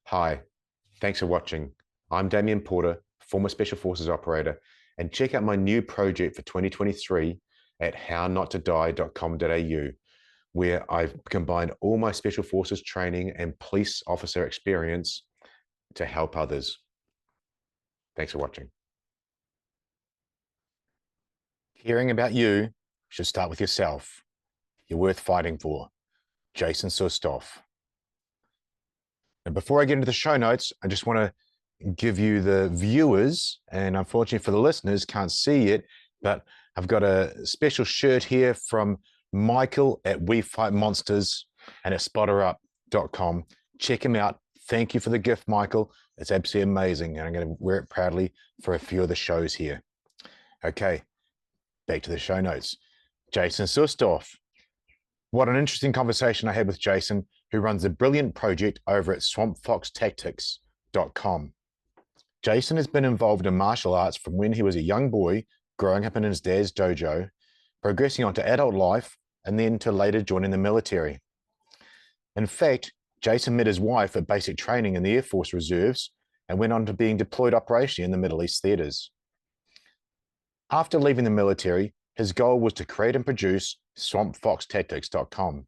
Hi, thanks for watching. I'm Damien Porter, former Special Forces operator, and check out my new project for 2023 at hownottodie.com.au, where I've combined all my Special Forces training and police officer experience to help others. Thanks for watching. Hearing about you should start with yourself. You're worth fighting for. Jason Sussdorf. And before I get into the show notes, I just want to give you the viewers, and unfortunately for the listeners, can't see it, but I've got a special shirt here from Michael at We Fight Monsters and at spotterup.com. Check him out. Thank you for the gift, Michael. It's absolutely amazing, and I'm going to wear it proudly for a few of the shows here. Okay, back to the show notes. Jason Sussdorf. What an interesting conversation I had with Jason, who runs a brilliant project over at swampfoxtactics.com. Jason has been involved in martial arts from when he was a young boy, growing up in his dad's dojo, progressing on to adult life, and then to later joining the military. In fact, Jason met his wife at basic training in the Air Force Reserves and went on to being deployed operationally in the Middle East theaters. After leaving the military, his goal was to create and produce swampfoxtactics.com,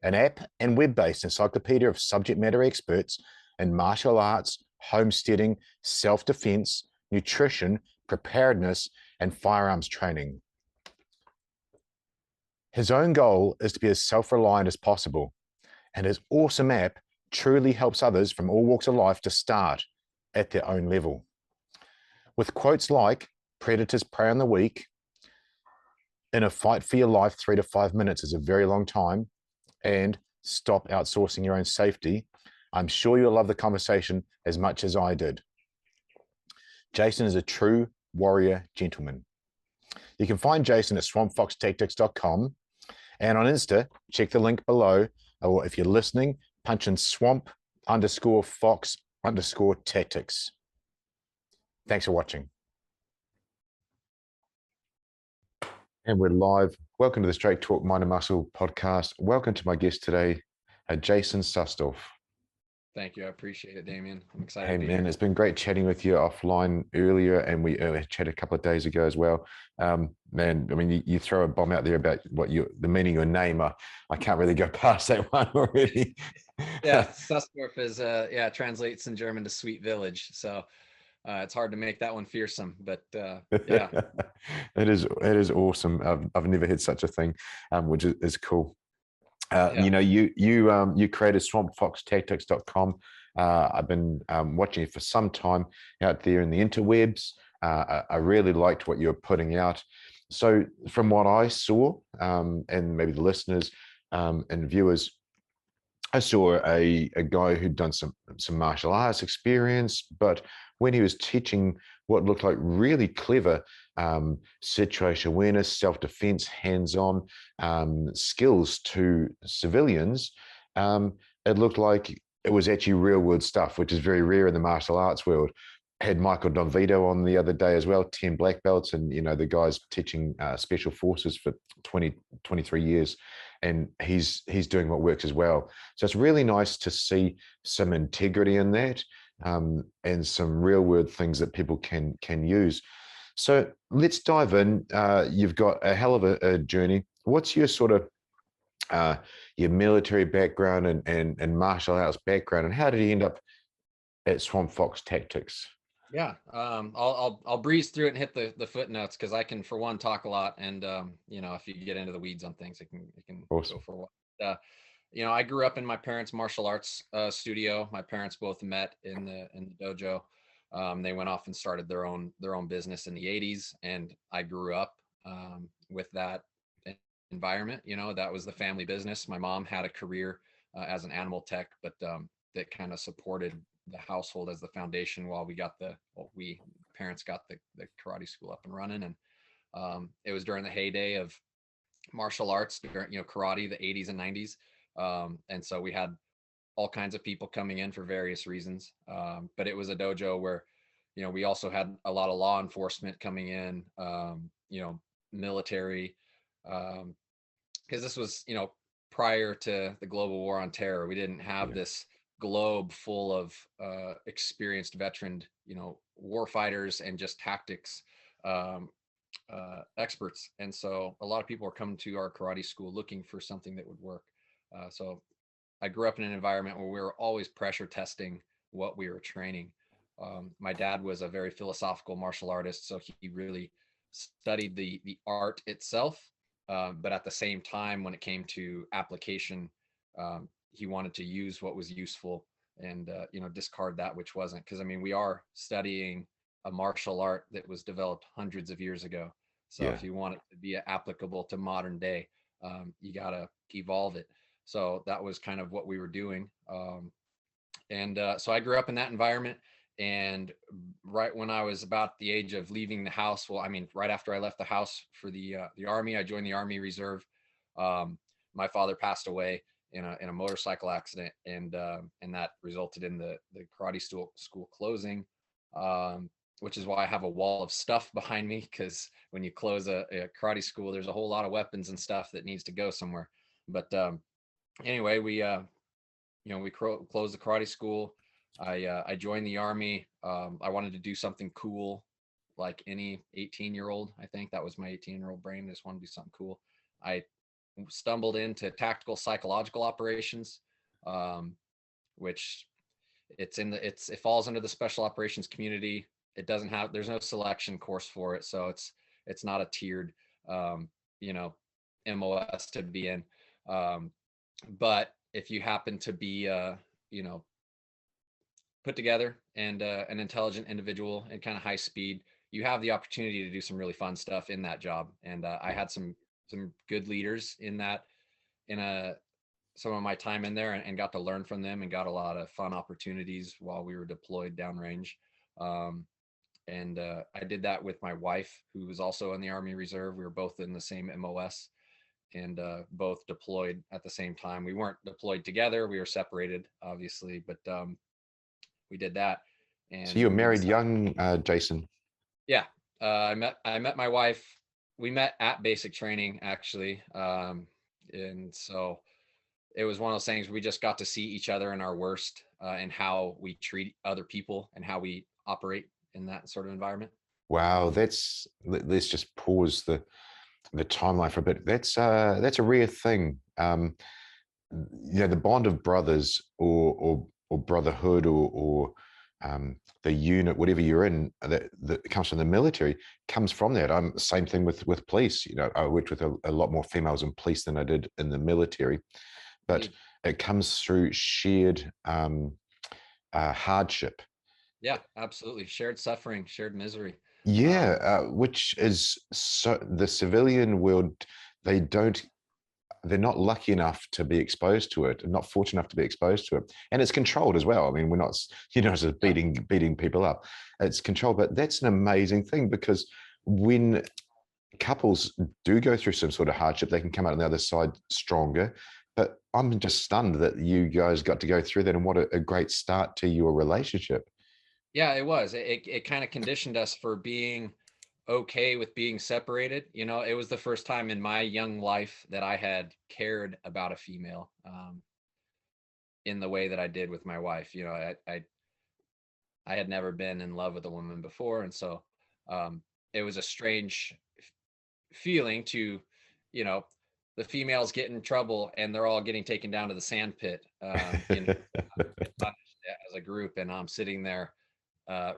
an app and web-based encyclopedia of subject matter experts in martial arts, homesteading, self-defense, nutrition, preparedness, and firearms training. His own goal is to be as self-reliant as possible, and his awesome app truly helps others from all walks of life to start at their own level. With quotes like, "Predators prey on the weak," "In a fight for your life, 3 to 5 minutes is a very long time," and "Stop outsourcing your own safety," I'm sure you'll love the conversation as much as I did. Jason is a true warrior gentleman. You can find Jason at swampfoxtactics.com, and on Insta, check the link below, or if you're listening, punch in swamp_fox_tactics. Thanks for watching. And we're live. Welcome to the Straight Talk Mind and Muscle podcast. Welcome to my guest today, Jason Sussdorf. Thank you. I appreciate it, Damien. I'm excited Hey, to be man, here. it's been great chatting with you offline earlier, and we chatted a couple of days ago as well. Man, I mean, you throw a bomb out there about the meaning of your name. I can't really go past that one already. Yeah, Sussdorf is translates in German to sweet village. So it's hard to make that one fearsome, but yeah. It is awesome. I've never had such a thing, which is cool. You know, you created swampfoxtactics.com. I've been watching you for some time out there in the interwebs. I really liked what you were putting out. So from what I saw, and maybe the listeners and viewers, I saw a guy who'd done some martial arts experience, but when he was teaching what looked like really clever situation awareness, self-defense, hands-on skills to civilians, it looked like it was actually real-world stuff, which is very rare in the martial arts world. Had Michael Donvito on the other day as well, 10 black belts, and you know the guy's teaching special forces for 23 years, and he's doing what works as well. So it's really nice to see some integrity in that, and some real world things that people can use. So let's dive in. You've got a hell of a journey. What's your sort of your military background and martial arts background, and how did you end up at Swamp Fox Tactics? Yeah. I'll breeze through it and hit the footnotes because I can, for one, talk a lot, and you know, if you get into the weeds on things, it can Awesome. go for a while. You know, I grew up in my parents' martial arts studio. My parents both met in the dojo. They went off and started their own business in the 80s, and I grew up with that environment. You know, that was the family business. My mom had a career as an animal tech, but that kind of supported the household as the foundation while we parents got the karate school up and running. And it was during the heyday of martial arts, during, you know, karate, the 80s and 90s. And so we had all kinds of people coming in for various reasons. But it was a dojo where, you know, we also had a lot of law enforcement coming in, you know, military, because this was, you know, prior to the global war on terror. We didn't have this globe full of experienced veteran, war fighters and just tactics um, experts. And so a lot of people are coming to our karate school looking for something that would work. So I grew up in an environment where we were always pressure testing what we were training. My dad was a very philosophical martial artist, so he really studied the art itself. But at the same time, when it came to application, he wanted to use what was useful and discard that which wasn't. Because I mean, we are studying a martial art that was developed hundreds of years ago. So Yeah. if you want it to be applicable to modern day, you gotta evolve it. So that was kind of what we were doing. And so I grew up in that environment. And right when I was about the age of leaving the house, well, I mean, right after I left the house for the Army, I joined the Army Reserve. My father passed away in a motorcycle accident, and that resulted in the karate school closing. Which is why I have a wall of stuff behind me, because when you close a karate school, there's a whole lot of weapons and stuff that needs to go somewhere. But anyway, we closed the karate school. I joined the Army. I wanted to do something cool, like any 18-year-old. I think that was my 18-year-old brain. I just wanted to do something cool. I stumbled into tactical psychological operations, which it falls under the special operations community. There's no selection course for it, so it's not a tiered um, you know MOS to be in. Um, but if you happen to be you know put together and an intelligent individual and kind of high speed, you have the opportunity to do some really fun stuff in that job. And I had some good leaders in that in a some of my time in there, and got to learn from them and got a lot of fun opportunities while we were deployed downrange. Um, and I did that with my wife, who was also in the Army Reserve. We were both in the same MOS and both deployed at the same time. We weren't deployed together; we were separated, obviously, but we did that. So And you were we married decided, young, Jason. yeah, I met my wife. We met at basic training, actually, and so it was one of those things. We just got to see each other in our worst, and how we treat other people and how we operate in that sort of environment. Wow, let's just pause the timeline for a bit. That's a rare thing. The bond of brothers or brotherhood or the unit, whatever you're in, that comes from the military, comes from that. Same thing with police. I worked with a lot more females in police than I did in the military, but Indeed. it comes through shared hardship. Yeah, absolutely. Shared suffering, shared misery. Yeah, Um, which is so the civilian world, they don't they're not lucky enough to be exposed to it, not fortunate enough to be exposed to it. And it's controlled as well. I mean, we're not, just yeah, beating people up. It's controlled, but that's an amazing thing, because when couples do go through some sort of hardship, they can come out on the other side stronger. But I'm just stunned that you guys got to go through that, and what a great start to your relationship. yeah, it was. It kind of conditioned us for being okay with being separated. It was the first time in my young life that I had cared about a female, in the way that I did with my wife. I had never been in love with a woman before, and so it was a strange feeling to, you know, the females get in trouble and they're all getting taken down to the sand pit, get punished as a group, and I'm sitting there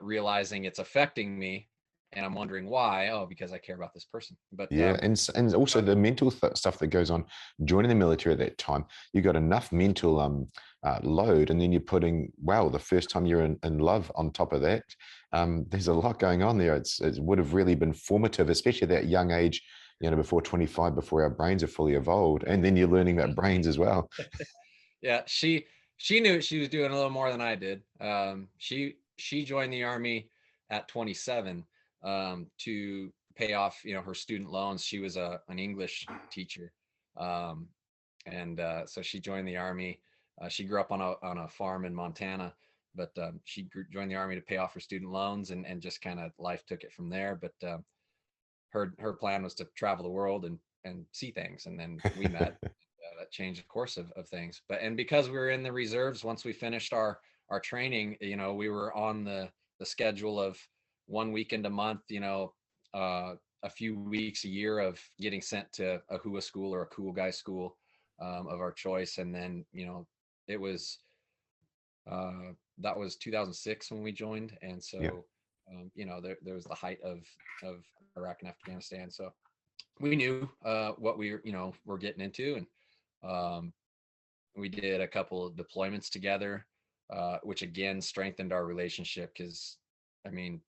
realizing it's affecting me, and I'm wondering why. Oh, because I care about this person. But Yeah, and also the mental stuff that goes on joining the military at that time. You got enough mental load, and then you're putting, wow, the first time you're in love on top of that. There's a lot going on there. It would have really been formative, especially at that young age, before 25, before our brains are fully evolved, and then you're learning about brains as well. yeah, she knew she was doing a little more than I did. She joined the Army at 27, to pay off, her student loans. She was an English teacher, um, and so she joined the Army. She grew up on a farm in Montana, but joined the Army to pay off her student loans, and just kind of life took it from there. But her plan was to travel the world and see things, and then we met. change the course of things. But and because we were in the reserves, once we finished our training, we were on the schedule of 1 weekend a month, a few weeks a year of getting sent to a hua school or a cool guy school of our choice. And then it was that was 2006 when we joined, and Yeah. so there was the height of Iraq and Afghanistan, so we knew what we're getting into, and um, we did a couple of deployments together, which again strengthened our relationship because, I mean,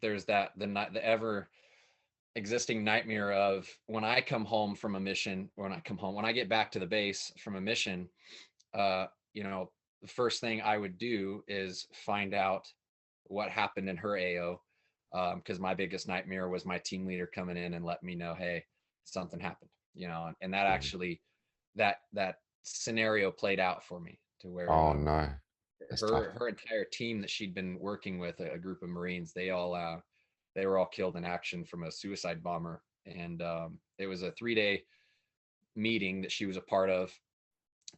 there's the ever existing nightmare of when I come home from a mission, when I get back to the base from a mission, uh, the first thing I would do is find out what happened in her AO, because my biggest nightmare was my team leader coming in and let me know, hey, something happened, and that Mm. actually that scenario played out for me to where Oh no, that's tough. her entire team that she'd been working with, a group of Marines, they were all killed in action from a suicide bomber, and it was a 3-day meeting that she was a part of,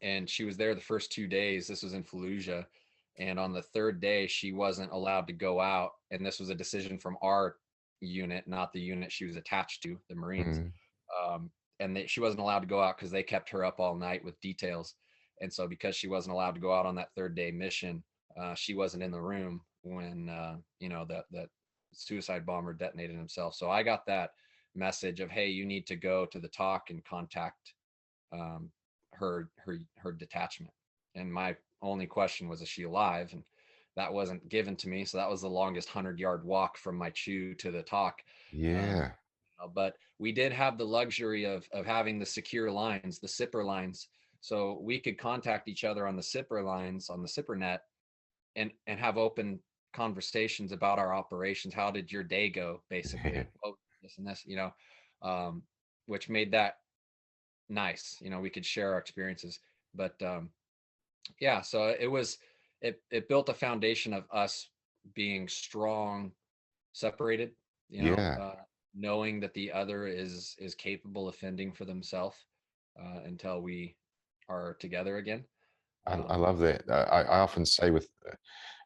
and she was there the first 2 days. This was in Fallujah. And on the third day, she wasn't allowed to go out. And this was a decision from our unit, not the unit she was attached to, the Marines. Mm. Um, and she wasn't allowed to go out because they kept her up all night with details. And so, because she wasn't allowed to go out on that third day mission, she wasn't in the room when that suicide bomber detonated himself. So I got that message of, hey, you need to go to the talk and contact um, her detachment. And my only question was, is she alive? And that wasn't given to me. So that was the longest 100-yard walk from my chew to the talk. Um, Yeah. but we did have the luxury of having the secure lines, the SIPR lines. So we could contact each other on the SIPR lines, on the SIPR net, and have open conversations about our operations. How did your day go? Basically, oh, this and this, um, which made that nice. We could share our experiences. But yeah, so it built a foundation of us being strong, separated, Yeah. knowing that the other is capable of fending for themselves until we are together again. I Um, love that. I often say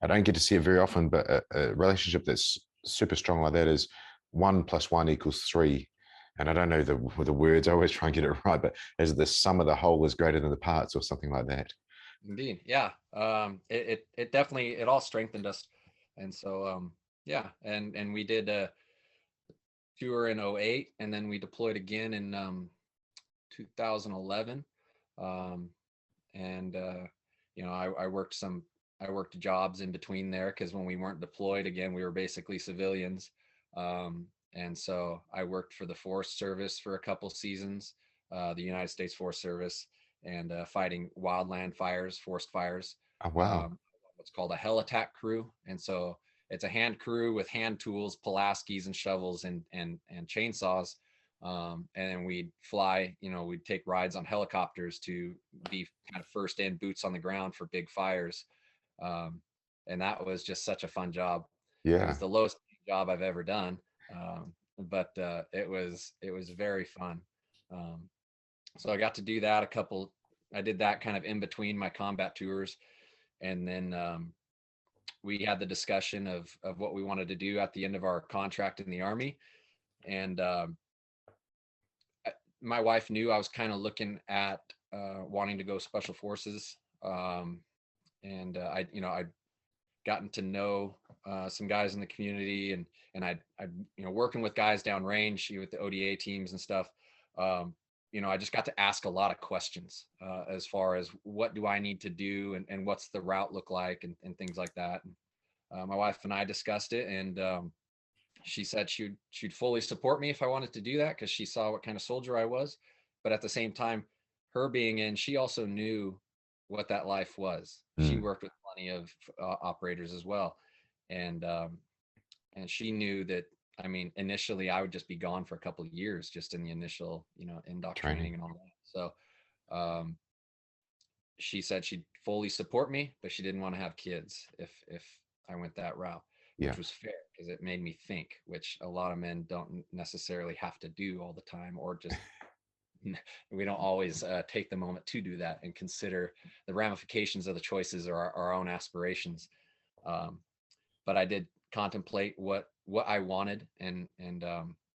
I don't get to see it very often, but a relationship that's super strong like that is 1+1 = 3. And I don't know the words. I always try and get it right, but as the sum of the whole is greater than the parts, or something like that. Indeed, yeah. It definitely, it all strengthened us, and so yeah, and we did a tour in '08, and then we deployed again in 2011. Um, and I worked jobs in between there because when we weren't deployed, again, we were basically civilians. And so I worked for the Forest Service for a couple seasons, the United States Forest Service, and fighting wildland fires, forest fires. Oh wow. Um, what's called a hell attack crew, and so it's a hand crew with hand tools, Pulaskis and shovels and chainsaws, and we'd fly, we'd take rides on helicopters to be kind of first in, boots on the ground for big fires. Um, and that was just such a fun job. It was Yeah. the lowest job I've ever done. But it was very fun. Um, so I got to do that I did that kind of in between my combat tours. And then we had the discussion of what we wanted to do at the end of our contract in the Army. And my wife knew I was kind of looking at wanting to go special forces. And I'd gotten to know some guys in the community, and I working with guys downrange with the ODA teams and stuff. Um, I just got to ask a lot of questions as far as what do I need to do, and what's the route look like, and things like that. And, my wife and I discussed it, and she said she'd fully support me if I wanted to do that because she saw what kind of soldier I was. But at the same time, her being in, she also knew what that life was. She Mm. worked with plenty of operators as well, and and she knew that. I mean, initially, I would just be gone for a couple of years, just in the initial, indoc Training. training and all that. So, um, she said she'd fully support me, but she didn't want to have kids if I went that route, Yeah. which was fair because it made me think, which a lot of men don't necessarily have to do all the time, or just we don't always take the moment to do that and consider the ramifications of the choices or our own aspirations. Um, but I did contemplate what I wanted, and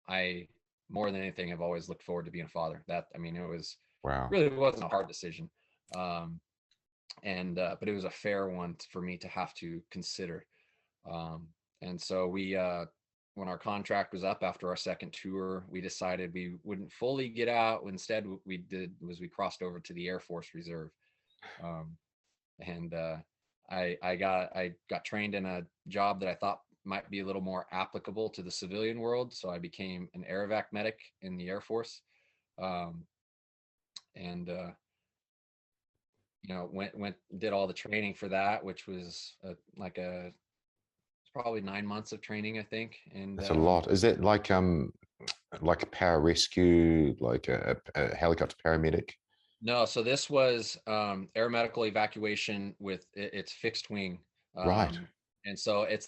I, more than anything, have always looked forward to being a father. That, I mean, it was Wow. really wasn't a hard decision, and but it was a fair one for me to have to consider. And so when our contract was up after our second tour, we decided we wouldn't fully get out. Instead, what we did was we crossed over to the Air Force Reserve, um, and I got trained in a job that I thought might be a little more applicable to the civilian world. So I became an air medic in the Air Force, um, and went did all the training for that, which was probably 9 months of training, I think. And That's a lot. Is it like a pararescue, like a helicopter paramedic? no, so this was air medical evacuation with it's fixed wing. Right. Um, and so it's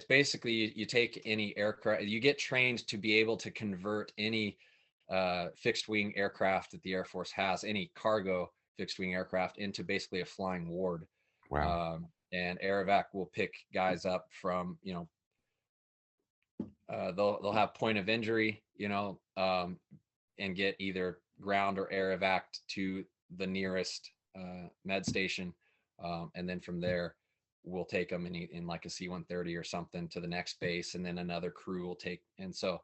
basically you take any aircraft, you get trained to be able to convert any fixed wing aircraft that the Air Force has, any cargo fixed wing aircraft, into basically a flying ward. Wow. And air evac will pick guys up from, they'll have point of injury, and get either ground or air evac to the nearest med station, and then from there we'll take them in like a C-130 or something to the next base, and then another crew will take. And so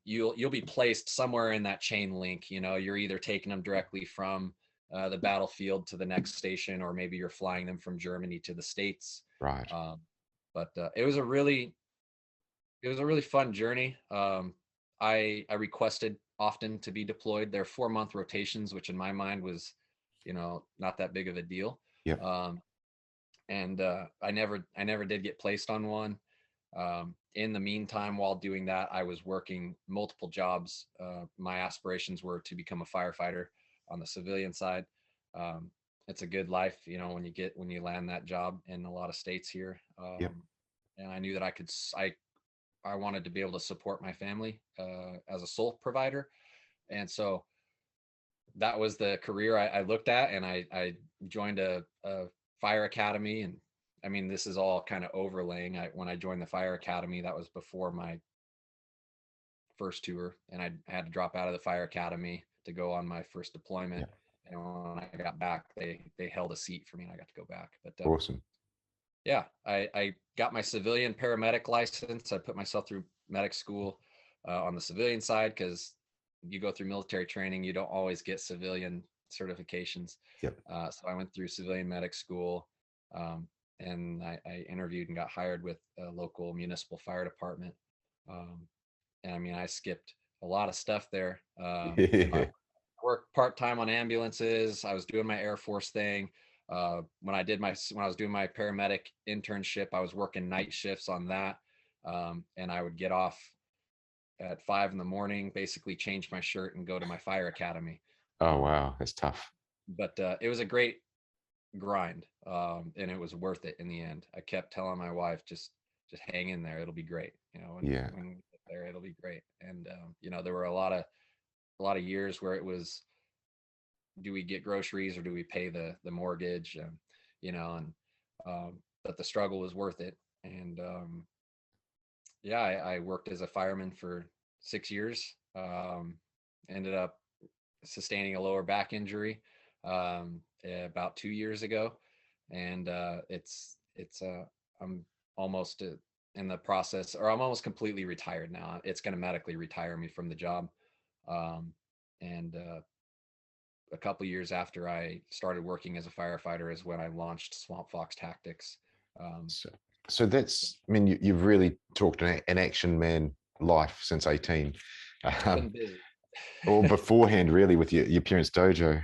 you'll be placed somewhere in that chain link. You're either taking them directly from the battlefield to the next station, or maybe you're flying them from Germany to the States. Right. But it was a really fun journey. I requested often to be deployed. They're 4-month rotations, which in my mind was, not that big of a deal. Yep. And I never did get placed on one. In the meantime, while doing that, I was working multiple jobs. My aspirations were to become a firefighter on the civilian side. It's a good life, when you land that job in a lot of states here. Yep. And I knew that I wanted to be able to support my family as a sole provider. And so that was the career I looked at, and I joined a fire academy. And I mean, this is all kind of overlaying. When I joined the fire academy, that was before my first tour, and I had to drop out of the fire academy to go on my first deployment. Yep. And when I got back, they held a seat for me, and I got to go back. But Awesome. yeah, I got my civilian paramedic license. I put myself through medic school on the civilian side, because you go through military training, you don't always get civilian certifications. Yep. So I went through civilian medic school, and I interviewed and got hired with a local municipal fire department. And I mean, I skipped a lot of stuff there. I worked part-time on ambulances. I was doing my Air Force thing. When I was doing my paramedic internship, I was working night shifts on that. And I would get off at 5 a.m, basically change my shirt and go to my fire academy. Oh, wow. That's tough. But it was a great grind. And it was worth it in the end. I kept telling my wife, just hang in there. It'll be great. When we get there, it'll be great. And, there were a lot of years where it was, do we get groceries or do we pay the mortgage? But the struggle was worth it. And yeah, I worked as a fireman for 6 years. Ended up sustaining a lower back injury about 2 years ago, and I'm almost in the process, or I'm almost completely retired now. It's going to medically retire me from the job. And a couple years after I started working as a firefighter is when I launched Swamp Fox Tactics. So that's, I mean, you've really talked an action man life since 18. Been busy. Or beforehand, really, with your parents' dojo.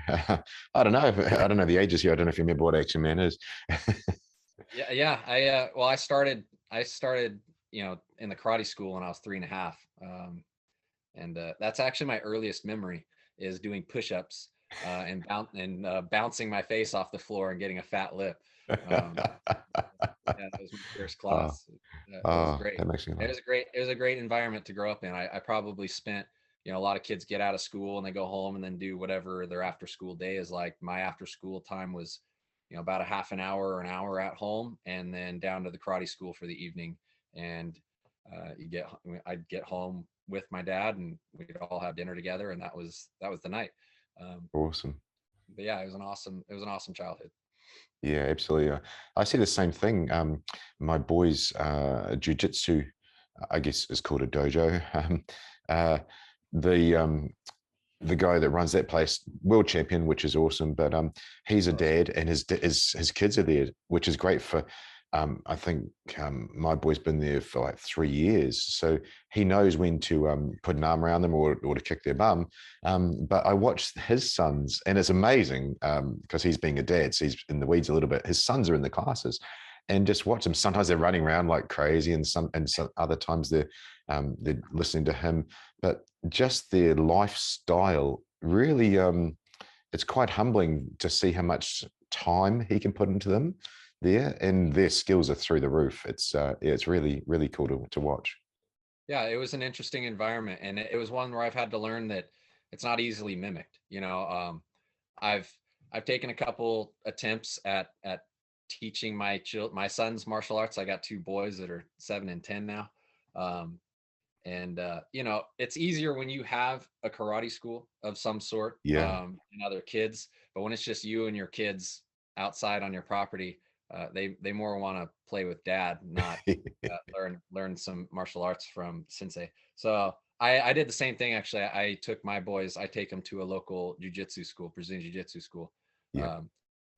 I don't know. I don't know the ages here. I don't know if you remember what Action Man is. Yeah. I started, in the karate school when I was 3.5. And that's actually my earliest memory, is doing push-ups and bouncing my face off the floor and getting a fat lip. Yeah, that was my first class. It was great. That makes me laugh. It was a great environment to grow up in. I probably spent, you know, a lot of kids get out of school and they go home and then do whatever their after school day is like. My after school time was, you know, about a half an hour or an hour at home, and then down to the karate school for the evening. And I'd get home with my dad, and we'd all have dinner together, and that was the night. Awesome. But yeah, it was an awesome childhood. Yeah, absolutely. I see the same thing. My boys' jujitsu, I guess, is called a dojo. Uh, the the guy that runs that place, world champion, which is awesome. But he's a dad, and his kids are there, which is great for. I think my boy's been there for like 3 years, so he knows when to put an arm around them or to kick their bum. But I watched his sons, and it's amazing because he's being a dad, so he's in the weeds a little bit. His sons are in the classes, and just watch them. Sometimes they're running around like crazy, and some other times they're listening to him. But just their lifestyle really it's quite humbling to see how much time he can put into them there, and their skills are through the roof. It's really, really cool to watch. Yeah, it was an interesting environment, and it was one where I've had to learn that it's not easily mimicked. You know, I've I've taken a couple attempts at teaching my son's martial arts. I got two boys that are 7 and 10 now. Um, and you know, it's easier when you have a karate school of some sort, Yeah. and other kids, but when it's just you and your kids outside on your property, they more want to play with dad, not learn some martial arts from sensei. So I did the same thing. Actually, I take them to a local jujitsu school, Brazilian jiu-jitsu school. Yeah, um,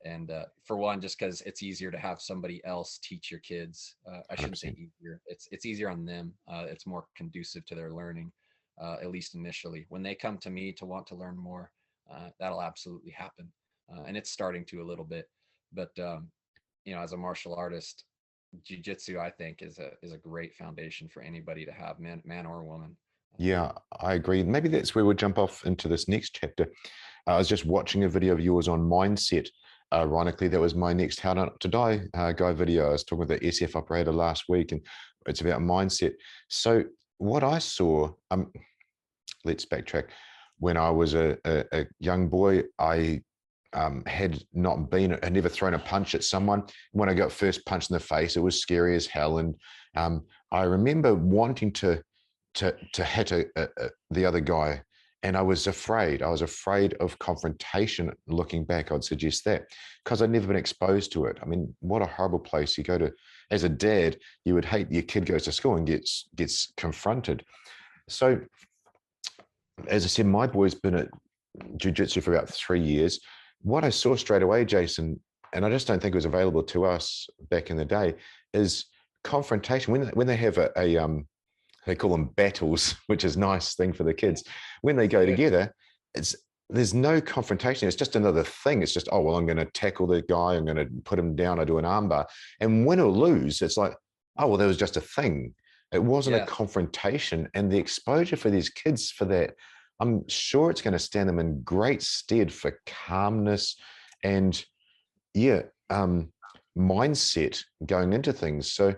and for one, just because it's easier to have somebody else teach your kids. I shouldn't say 100%. easier. It's easier on them. It's more conducive to their learning, at least initially. When they come to me to want to learn more, that'll absolutely happen, and it's starting to a little bit. But you know, as a martial artist, jujitsu, I think, is a great foundation for anybody to have, man or woman. Yeah, I agree. Maybe that's where we'll jump off into this next chapter. I was just watching a video of yours on mindset. Ironically, that was my next How Not to Die guy video. I was talking with the SF operator last week, and it's about mindset. So what I saw, let's backtrack. When I was a young boy, I had never thrown a punch at someone. When I got first punched in the face, it was scary as hell. And I remember wanting to hit the other guy, and I was afraid. I was afraid of confrontation. Looking back, I'd suggest that because I'd never been exposed to it. I mean, what a horrible place you go to. As a dad, you would hate your kid goes to school and gets confronted. So, as I said, my boy's been at jiu-jitsu for about 3 years. What I saw straight away, Jason, and I just don't think it was available to us back in the day, is confrontation. When they have they call them battles, which is a nice thing for the kids. When they go Good. together, there's no confrontation. It's just another thing. It's just, oh, well, I'm going to tackle the guy. I'm going to put him down. I do an armbar. And win or lose, it's like, oh, well, there was just a thing. It wasn't a Yes. confrontation. And the exposure for these kids for that, I'm sure it's going to stand them in great stead for calmness and, yeah, mindset going into things. So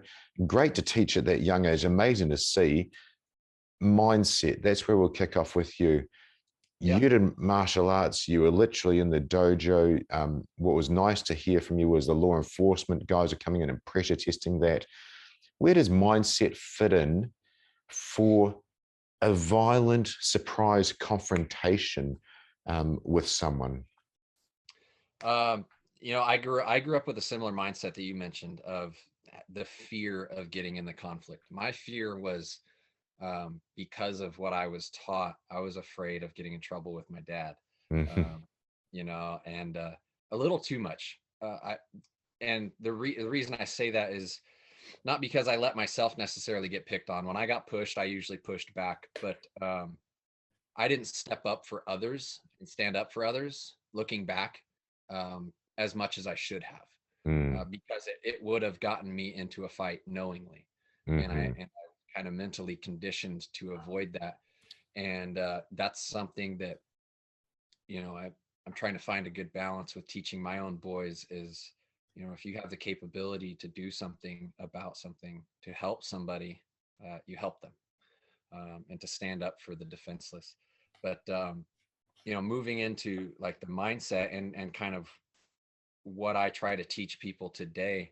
great to teach at that young age. Amazing to see. Mindset, that's where we'll kick off with you. Yeah. You did martial arts. You were literally in the dojo. What was nice to hear from you was the law enforcement guys are coming in and pressure testing that. Where does mindset fit in for a violent surprise confrontation with someone? Um, you know, I grew up with a similar mindset that you mentioned of the fear of getting in the conflict. My fear was, because of what I was taught. I was afraid of getting in trouble with my dad. Mhm. Um, you know, and a little too much. The reason I say that is not because I let myself necessarily get picked on. When I got pushed, I usually pushed back, but I didn't step up for others and stand up for others. Looking back, as much as I should have, Mm, because it would have gotten me into a fight knowingly, mhm. and I kind of mentally conditioned to avoid that. And that's something that, you know, I'm trying to find a good balance with teaching my own boys is, you know, if you have the capability to do something about something to help somebody, you help them. and to stand up for the defenseless. But moving into like the mindset and kind of what I try to teach people today,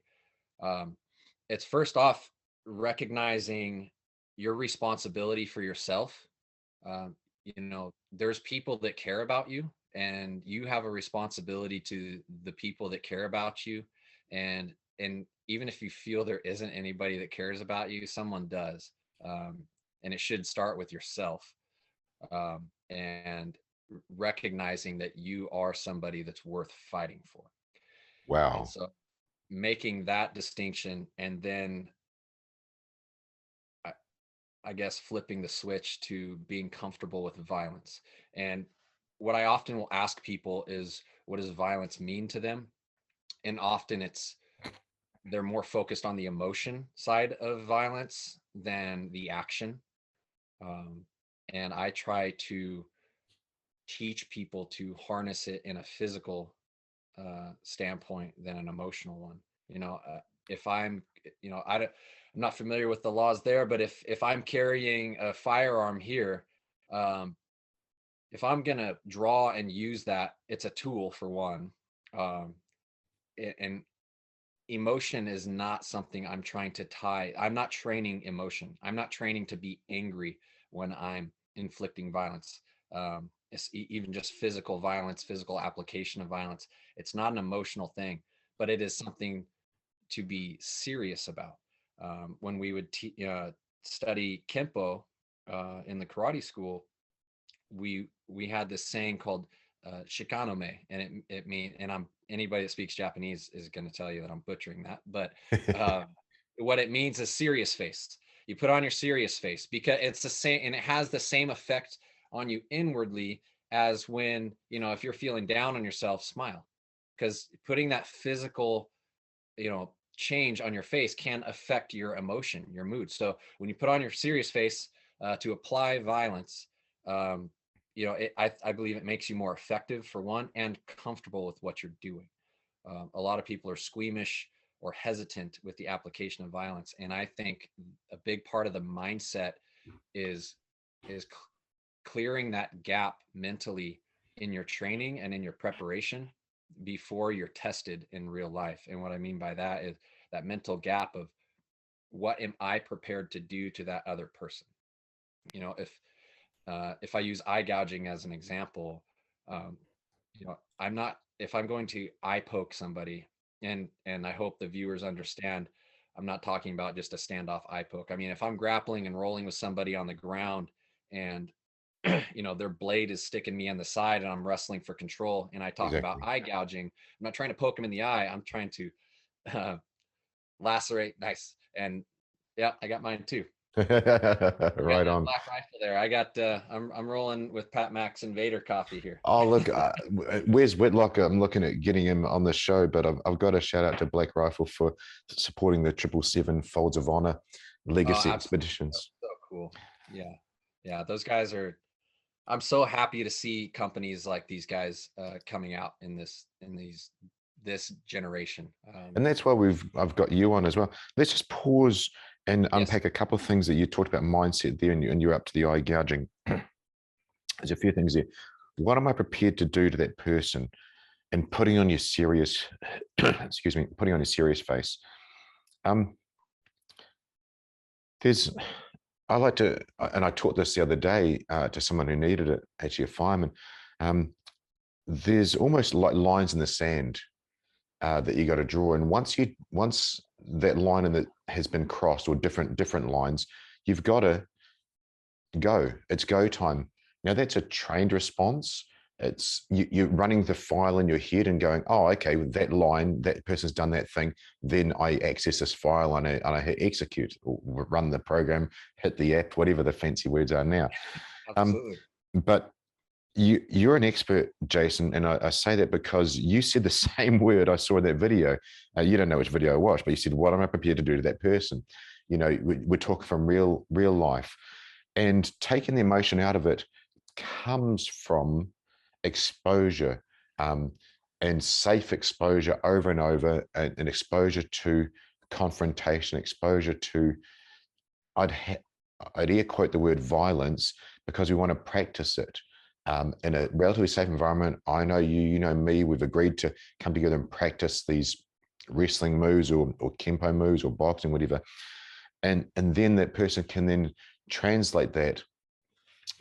it's first off recognizing your responsibility for yourself. There's people that care about you, and you have a responsibility to the people that care about you. And even if you feel there isn't anybody that cares about you, someone does. And it should start with yourself. And recognizing that you are somebody that's worth fighting for. And Wow. so making that distinction, and then I guess flipping the switch to being comfortable with violence. And what I often will ask people is, what does violence mean to them? And often they're more focused on the emotion side of violence than the action. And I try to teach people to harness it in a physical standpoint than an emotional one. If I'm, I'm not familiar with the laws there, but if I'm carrying a firearm here, um, if I'm gonna draw and use that, it's a tool for one, and emotion is not something I'm trying to tie. I'm not training emotion. I'm not training to be angry when I'm inflicting violence. It's even just physical violence, physical application of violence. It's not an emotional thing, but it is something to be serious about. When we would study Kempo in the karate school, we had this saying called shikanome, and it mean, and I'm anybody that speaks Japanese is going to tell you that I'm butchering that, but what it means is serious face. You put on your serious face because it's the same, and it has the same effect on you inwardly as when, if you're feeling down on yourself, smile, because putting that physical, change on your face can affect your emotion, your mood. So when you put on your serious face to apply violence, I believe it makes you more effective for one, and comfortable with what you're doing. A lot of people are squeamish or hesitant with the application of violence, and I think a big part of the mindset is clearing that gap mentally in your training and in your preparation before you're tested in real life. And what I mean by that is that mental gap of, what am I prepared to do to that other person? If I use eye gouging as an example, I'm not, if I'm going to eye poke somebody, and I hope the viewers understand, I'm not talking about just a standoff eye poke. I mean, if I'm grappling and rolling with somebody on the ground, and their blade is sticking me on the side, and I'm wrestling for control, and I talk about Exactly. eye gouging, I'm not trying to poke them in the eye. I'm trying to uh, lacerate. Nice. And yeah, I got mine too. You got Right that on. black rifle there. I got I'm rolling with Pat Max and Vader coffee here. Oh, look, where's Whitlock? I'm looking at getting him on the show, but I've got a shout out to Black Rifle for supporting the 777 Folds of Honor Oh, Legacy absolutely. Expeditions. So cool. Yeah. Yeah. Those guys are, I'm so happy to see companies like these guys coming out in this generation. And that's why I've got you on as well. Let's just pause and Yes. unpack a couple of things that you talked about mindset there, and you're up to the eye gouging. There's a few things there. What am I prepared to do to that person? And putting on your serious, excuse me, putting on your serious face. I like to, and I taught this the other day to someone who needed it, actually a fireman. There's almost like lines in the sand that you got to draw, and once that line in that has been crossed, or different lines, you've got to go. It's go time. Now that's a trained response. It's you're running the file in your head and going, oh, okay, with that line, that person's done that thing. Then I access this file and I hit execute, or run the program, hit the app, whatever the fancy words are now. Absolutely. But you're an expert, Jason, and I say that because you said the same word I saw in that video. You don't know which video I watched, but you said, what am I prepared to do to that person? We're talking from real life. And taking the emotion out of it comes from exposure, and safe exposure over and over, and exposure to confrontation, exposure to I'd air quote the word violence, because we want to practice it in a relatively safe environment. I know you, you know me, we've agreed to come together and practice these wrestling moves or kempo moves or boxing, whatever. And then that person can then translate that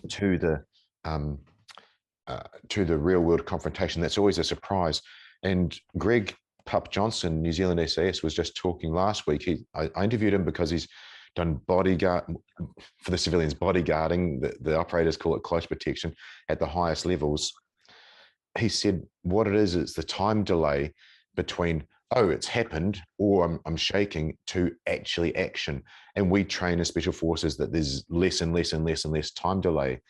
to the real world confrontation. That's always a surprise. And Greg Pup Johnson, New Zealand SAS, was just talking last week. I interviewed him because he's done bodyguard for the civilians, bodyguarding. The operators call it close protection at the highest levels. He said what it is the time delay between, oh, it's happened, or I'm shaking, to actually action. And we train in special forces that there's less and less and less and less time delay.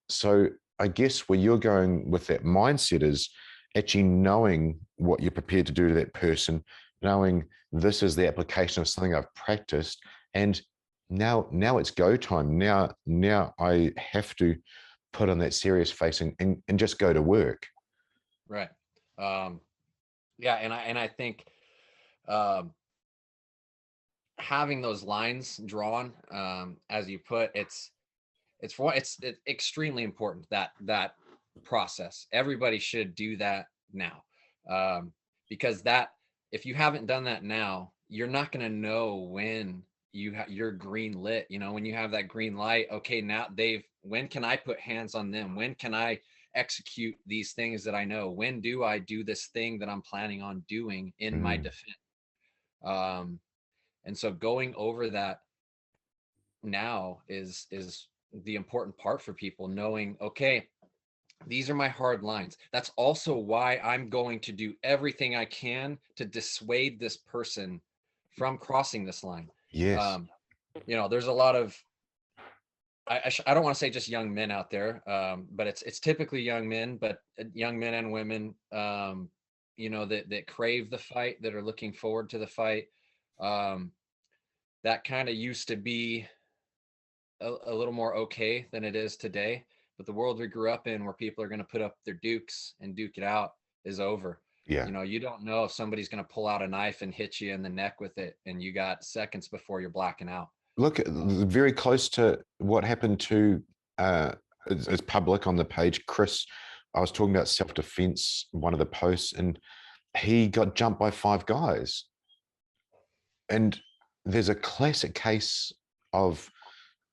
So I guess where you're going with that mindset is actually knowing what you're prepared to do to that person, knowing this is the application of something I've practiced, and now it's go time. Now I have to put on that serious face and just go to work. Right. Yeah, and I think um, having those lines drawn, as you put, it's extremely important, that process. Everybody should do that now, because that if you haven't done that now, you're not going to know when you're green lit. When you have that green light, okay, now when can I put hands on them? When can I execute these things that I know? When do I do this thing that I'm planning on doing in my defense? And so going over that now is the important part for people, knowing, okay, these are my hard lines. That's also why I'm going to do everything I can to dissuade this person from crossing this line. Yes. There's a lot of, I don't want to say just young men out there, but it's typically young men, but young men and women, that crave the fight, that are looking forward to the fight. That kind of used to be a little more okay than it is today. But the world we grew up in, where people are going to put up their dukes and duke it out, is over. Yeah. You don't know if somebody's going to pull out a knife and hit you in the neck with it, and you got seconds before you're blacking out. Look, very close to what happened to, it's public on the page, Chris. I was talking about self-defense, one of the posts, and he got jumped by 5 guys. And there's a classic case of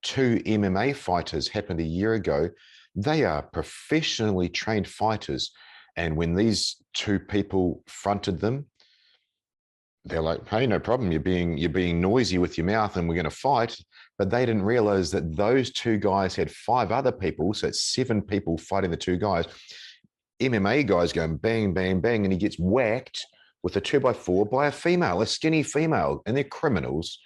2 MMA fighters, happened a year ago. They are professionally trained fighters. And when these 2 people fronted them, they're like, hey, no problem. You're being noisy with your mouth and we're going to fight. But they didn't realize that those 2 guys had 5 other people. So it's 7 people fighting the 2 guys. MMA guys going bang, bang, bang. And he gets whacked with a 2x4 by a female, a skinny female, and they're criminals.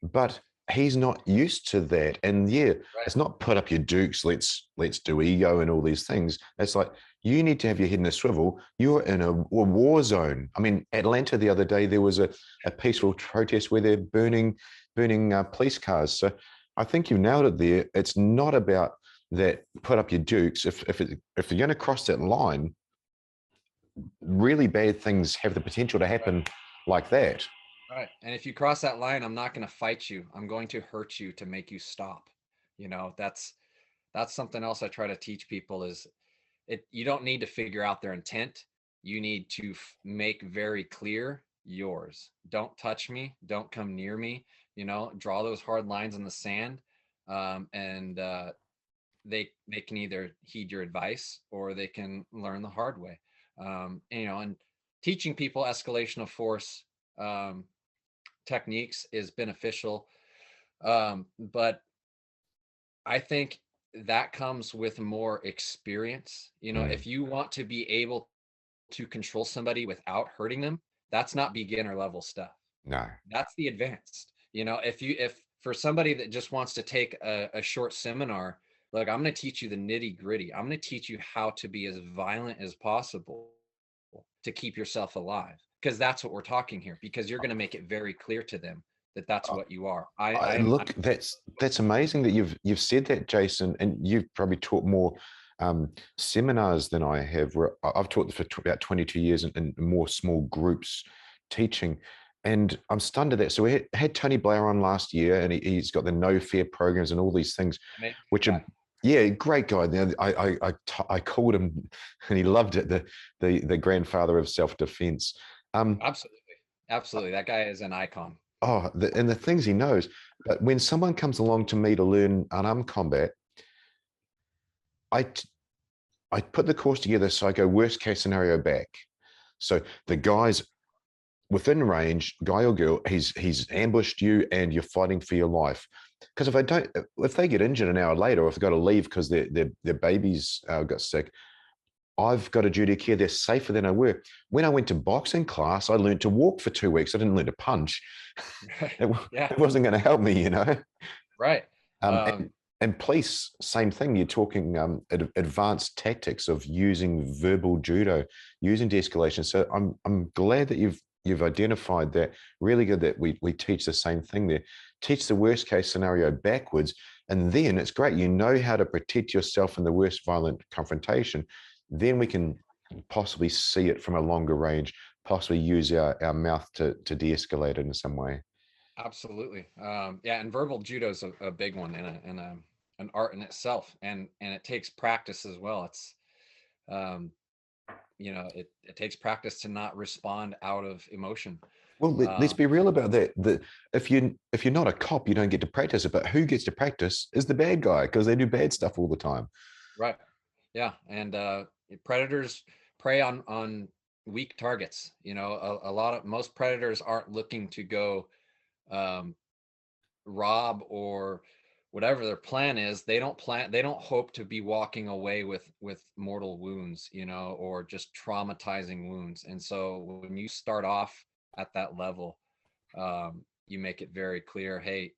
But he's not used to that. And yeah, right. It's not put up your dukes, let's do ego and all these things. It's like, you need to have your head in a swivel. You're in a war zone. I mean, Atlanta the other day, there was a peaceful protest where they're burning police cars. So I think you've nailed it there. It's not about that, put up your dukes. If you're going to cross that line, really bad things have the potential to happen like that. Right. And if you cross that line, I'm not going to fight you. I'm going to hurt you to make you stop. That's something else I try to teach people is you don't need to figure out their intent. You need to make very clear yours. Don't touch me. Don't come near me. Draw those hard lines in the sand. And they can either heed your advice or they can learn the hard way. And teaching people escalation of force techniques is beneficial. But I think that comes with more experience. If you want to be able to control somebody without hurting them, that's not beginner level stuff. No, that's the advanced. If for somebody that just wants to take a short seminar, look, I'm going to teach you the nitty gritty. I'm going to teach you how to be as violent as possible to keep yourself alive, because that's what we're talking here, because you're going to make it very clear to them that that's what you are. Look, that's amazing that you've said that, Jason, and you've probably taught more seminars than I have. Where I've taught for about 22 years in more small groups teaching, and I'm stunned at that. So we had Tony Blair on last year, and he's got the no fear programs and all these things, Amazing which guy. are, yeah, great guy. I called him, and he loved it. The grandfather of self defense. Absolutely, absolutely. That guy is an icon. And the things he knows. But when someone comes along to me to learn unarmed combat, I I put the course together so I go worst case scenario back. So the guy's within range, guy or girl, he's ambushed you and you're fighting for your life. Because if they get injured an hour later, or if they've got to leave because their babies got sick, I've got a duty of care. They're safer than I were. When I went to boxing class, I learned to walk for 2 weeks. I didn't learn to punch. It, Yeah, it wasn't going to help me, you know. right. Um, Um, and, and police, same thing. You're talking advanced tactics of using verbal judo, using de-escalation. So I'm glad that you've identified that. Really good that we teach the same thing there. Teach the worst case scenario backwards, and then it's great. You know how to protect yourself in the worst violent confrontation. Then we can possibly see it from a longer range, possibly use our mouth to de-escalate it in some way. Absolutely. Yeah, and verbal judo is a big one and an art in itself, and it takes practice as well. It's um, it takes practice to not respond out of emotion. Well, let's Um, be real about that. If you're not a cop, you don't get to practice it. But who gets to practice is the bad guy because they do bad stuff all the time. right. Yeah, and predators prey on weak targets. A lot of most predators aren't looking to go um, rob or whatever their plan is. They don't hope to be walking away with mortal wounds, or just traumatizing wounds. And so when you start off at that level, you make it very clear, hey,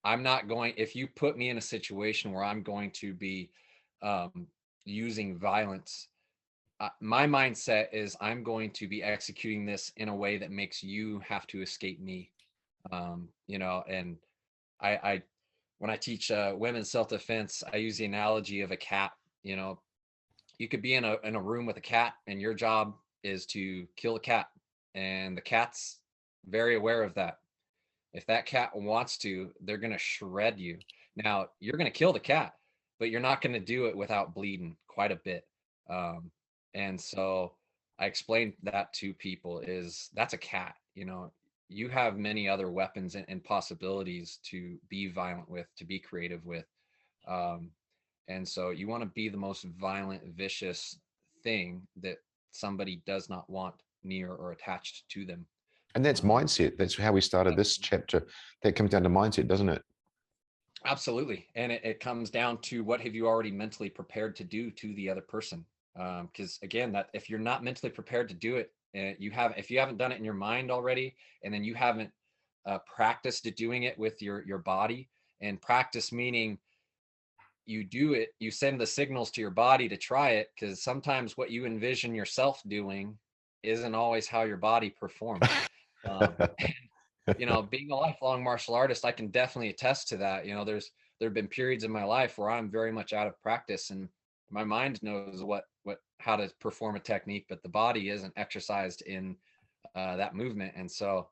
I'm not going, if you put me in a situation where I'm going to be um, using violence, my mindset is I'm going to be executing this in a way that makes you have to escape me. And I when I teach women's self-defense, I use the analogy of a cat. You know, you could be in a room with a cat, and your job is to kill a cat, and the cat's very aware of that. If that cat wants to, they're going to shred you. Now, you're going to kill the cat, but you're not going to do it without bleeding quite a bit. Um, and so I explained that to people is that's a cat, you have many other weapons and possibilities to be violent with, to be creative with. Um, and so you want to be the most violent, vicious thing that somebody does not want near or attached to them. And that's Um, mindset. That's how we started this chapter. That comes down to mindset, doesn't it? Absolutely. And it comes down to what have you already mentally prepared to do to the other person? Because again, that if you're not mentally prepared to do it, if you haven't done it in your mind already, and then you haven't practiced doing it with your body, and practice meaning you do it, you send the signals to your body to try it, because sometimes what you envision yourself doing isn't always how your body performs. Um, being a lifelong martial artist, I can definitely attest to that. There have been periods in my life where I'm very much out of practice, and my mind knows how to perform a technique, but the body isn't exercised in that movement. And so,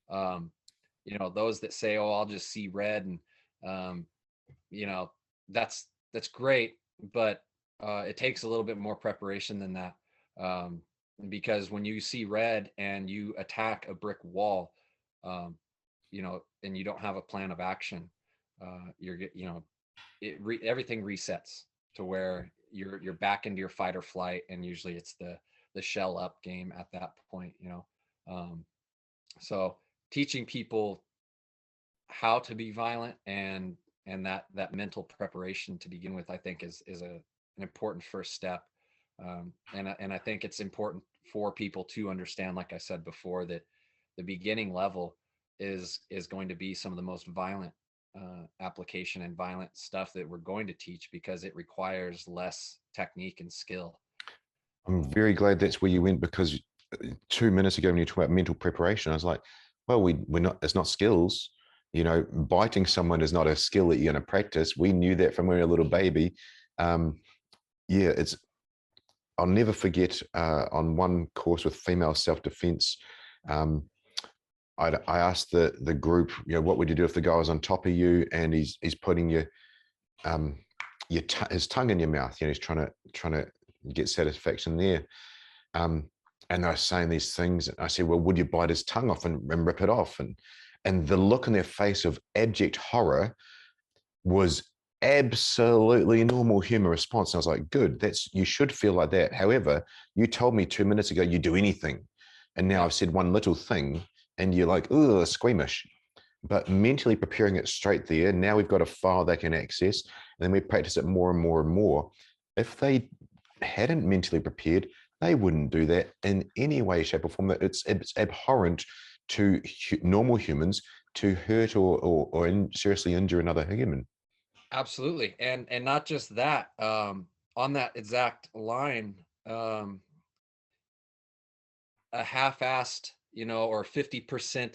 um, those that say, "Oh, I'll just see red," and um, you know, that's great, but it takes a little bit more preparation than that. Um, because when you see red and you attack a brick wall, um, and you don't have a plan of action, everything resets to where you're back into your fight or flight, and usually it's the shell up game at that point. Um, so teaching people how to be violent and that mental preparation to begin with, I think is an important first step. And I think it's important for people to understand, like I said before, that the beginning level is going to be some of the most violent application and violent stuff that we're going to teach, because it requires less technique and skill. I'm very glad that's where you went, because 2 minutes ago when you talk about mental preparation, I was like, well, we're not, it's not skills. Biting someone is not a skill that you're going to practice. We knew that from when we were a little baby. Um, yeah, I'll never forget on one course with female self-defense, um, I asked the group, what would you do if the guy was on top of you and he's putting his tongue in your mouth? He's trying to get satisfaction there. And they were saying these things. And I said, well, would you bite his tongue off and rip it off? And the look on their face of abject horror was absolutely normal human response. And I was like, good, you should feel like that. However, you told me 2 minutes ago you'd do anything. And now I've said one little thing and you're like, oh, squeamish. But mentally preparing it straight there, now we've got a file they can access, and then we practice it more and more and more. If they hadn't mentally prepared, they wouldn't do that in any way, shape, or form. That it's abhorrent to normal humans to hurt or seriously injure another human. Absolutely. And not just that, on that exact line, a half-assed, or 50%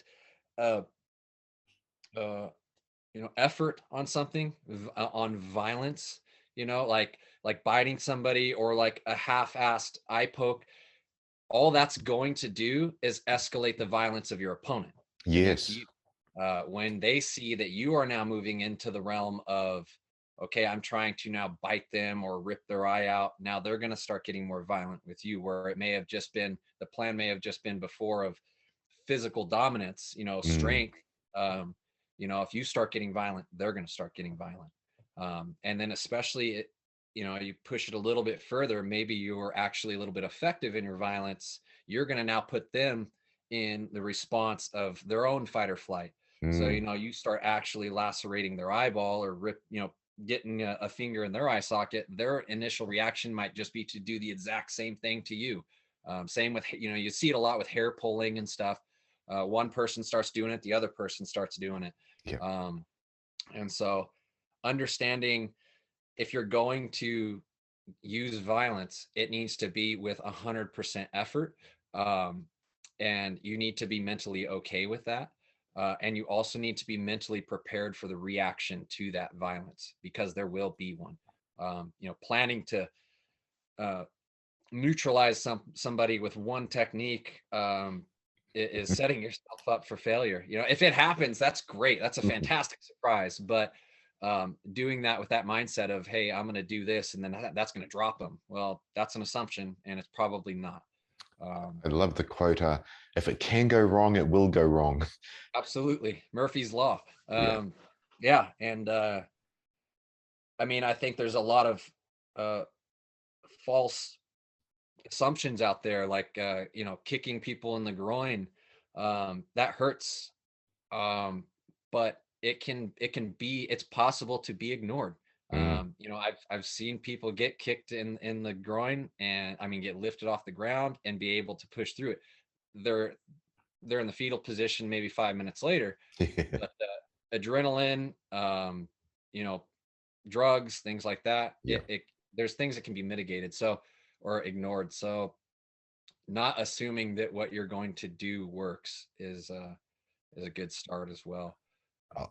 effort on something, on violence, like biting somebody, or like a half-assed eye poke, all that's going to do is escalate the violence of your opponent against Yes. you. When they see that you are now moving into the realm of, okay, I'm trying to now bite them or rip their eye out, now they're going to start getting more violent with you, where it may have just been, the plan may have just been before of physical dominance, strength. If you start getting violent, they're going to start getting violent. And then especially, you push it a little bit further, maybe you're actually a little bit effective in your violence, you're going to now put them in the response of their own fight or flight. So, you start actually lacerating their eyeball or getting a finger in their eye socket. Their initial reaction might just be to do the exact same thing to you. Same with, you see it a lot with hair pulling and stuff. One person starts doing it, the other person starts doing it. Yeah. And so understanding, if you're going to use violence, it needs to be with 100% effort. And you need to be mentally okay with that. And you also need to be mentally prepared for the reaction to that violence, because there will be one. Planning to neutralize somebody with one technique is setting yourself up for failure. If it happens, that's great. That's a fantastic surprise. But doing that with that mindset of, hey, I'm going to do this, and then that's going to drop them. Well, that's an assumption, and it's probably not. I love the quote, if it can go wrong, it will go wrong. Absolutely. Murphy's Law. Yeah. Yeah. And I think there's a lot of false assumptions out there, like, kicking people in the groin. That hurts. But it's possible to be ignored. I've seen people get kicked in the groin and get lifted off the ground and be able to push through it. They're in the fetal position maybe 5 minutes later. But adrenaline, drugs, things like that, there's things that can be mitigated, or ignored. So not assuming that what you're going to do works is a good start as well.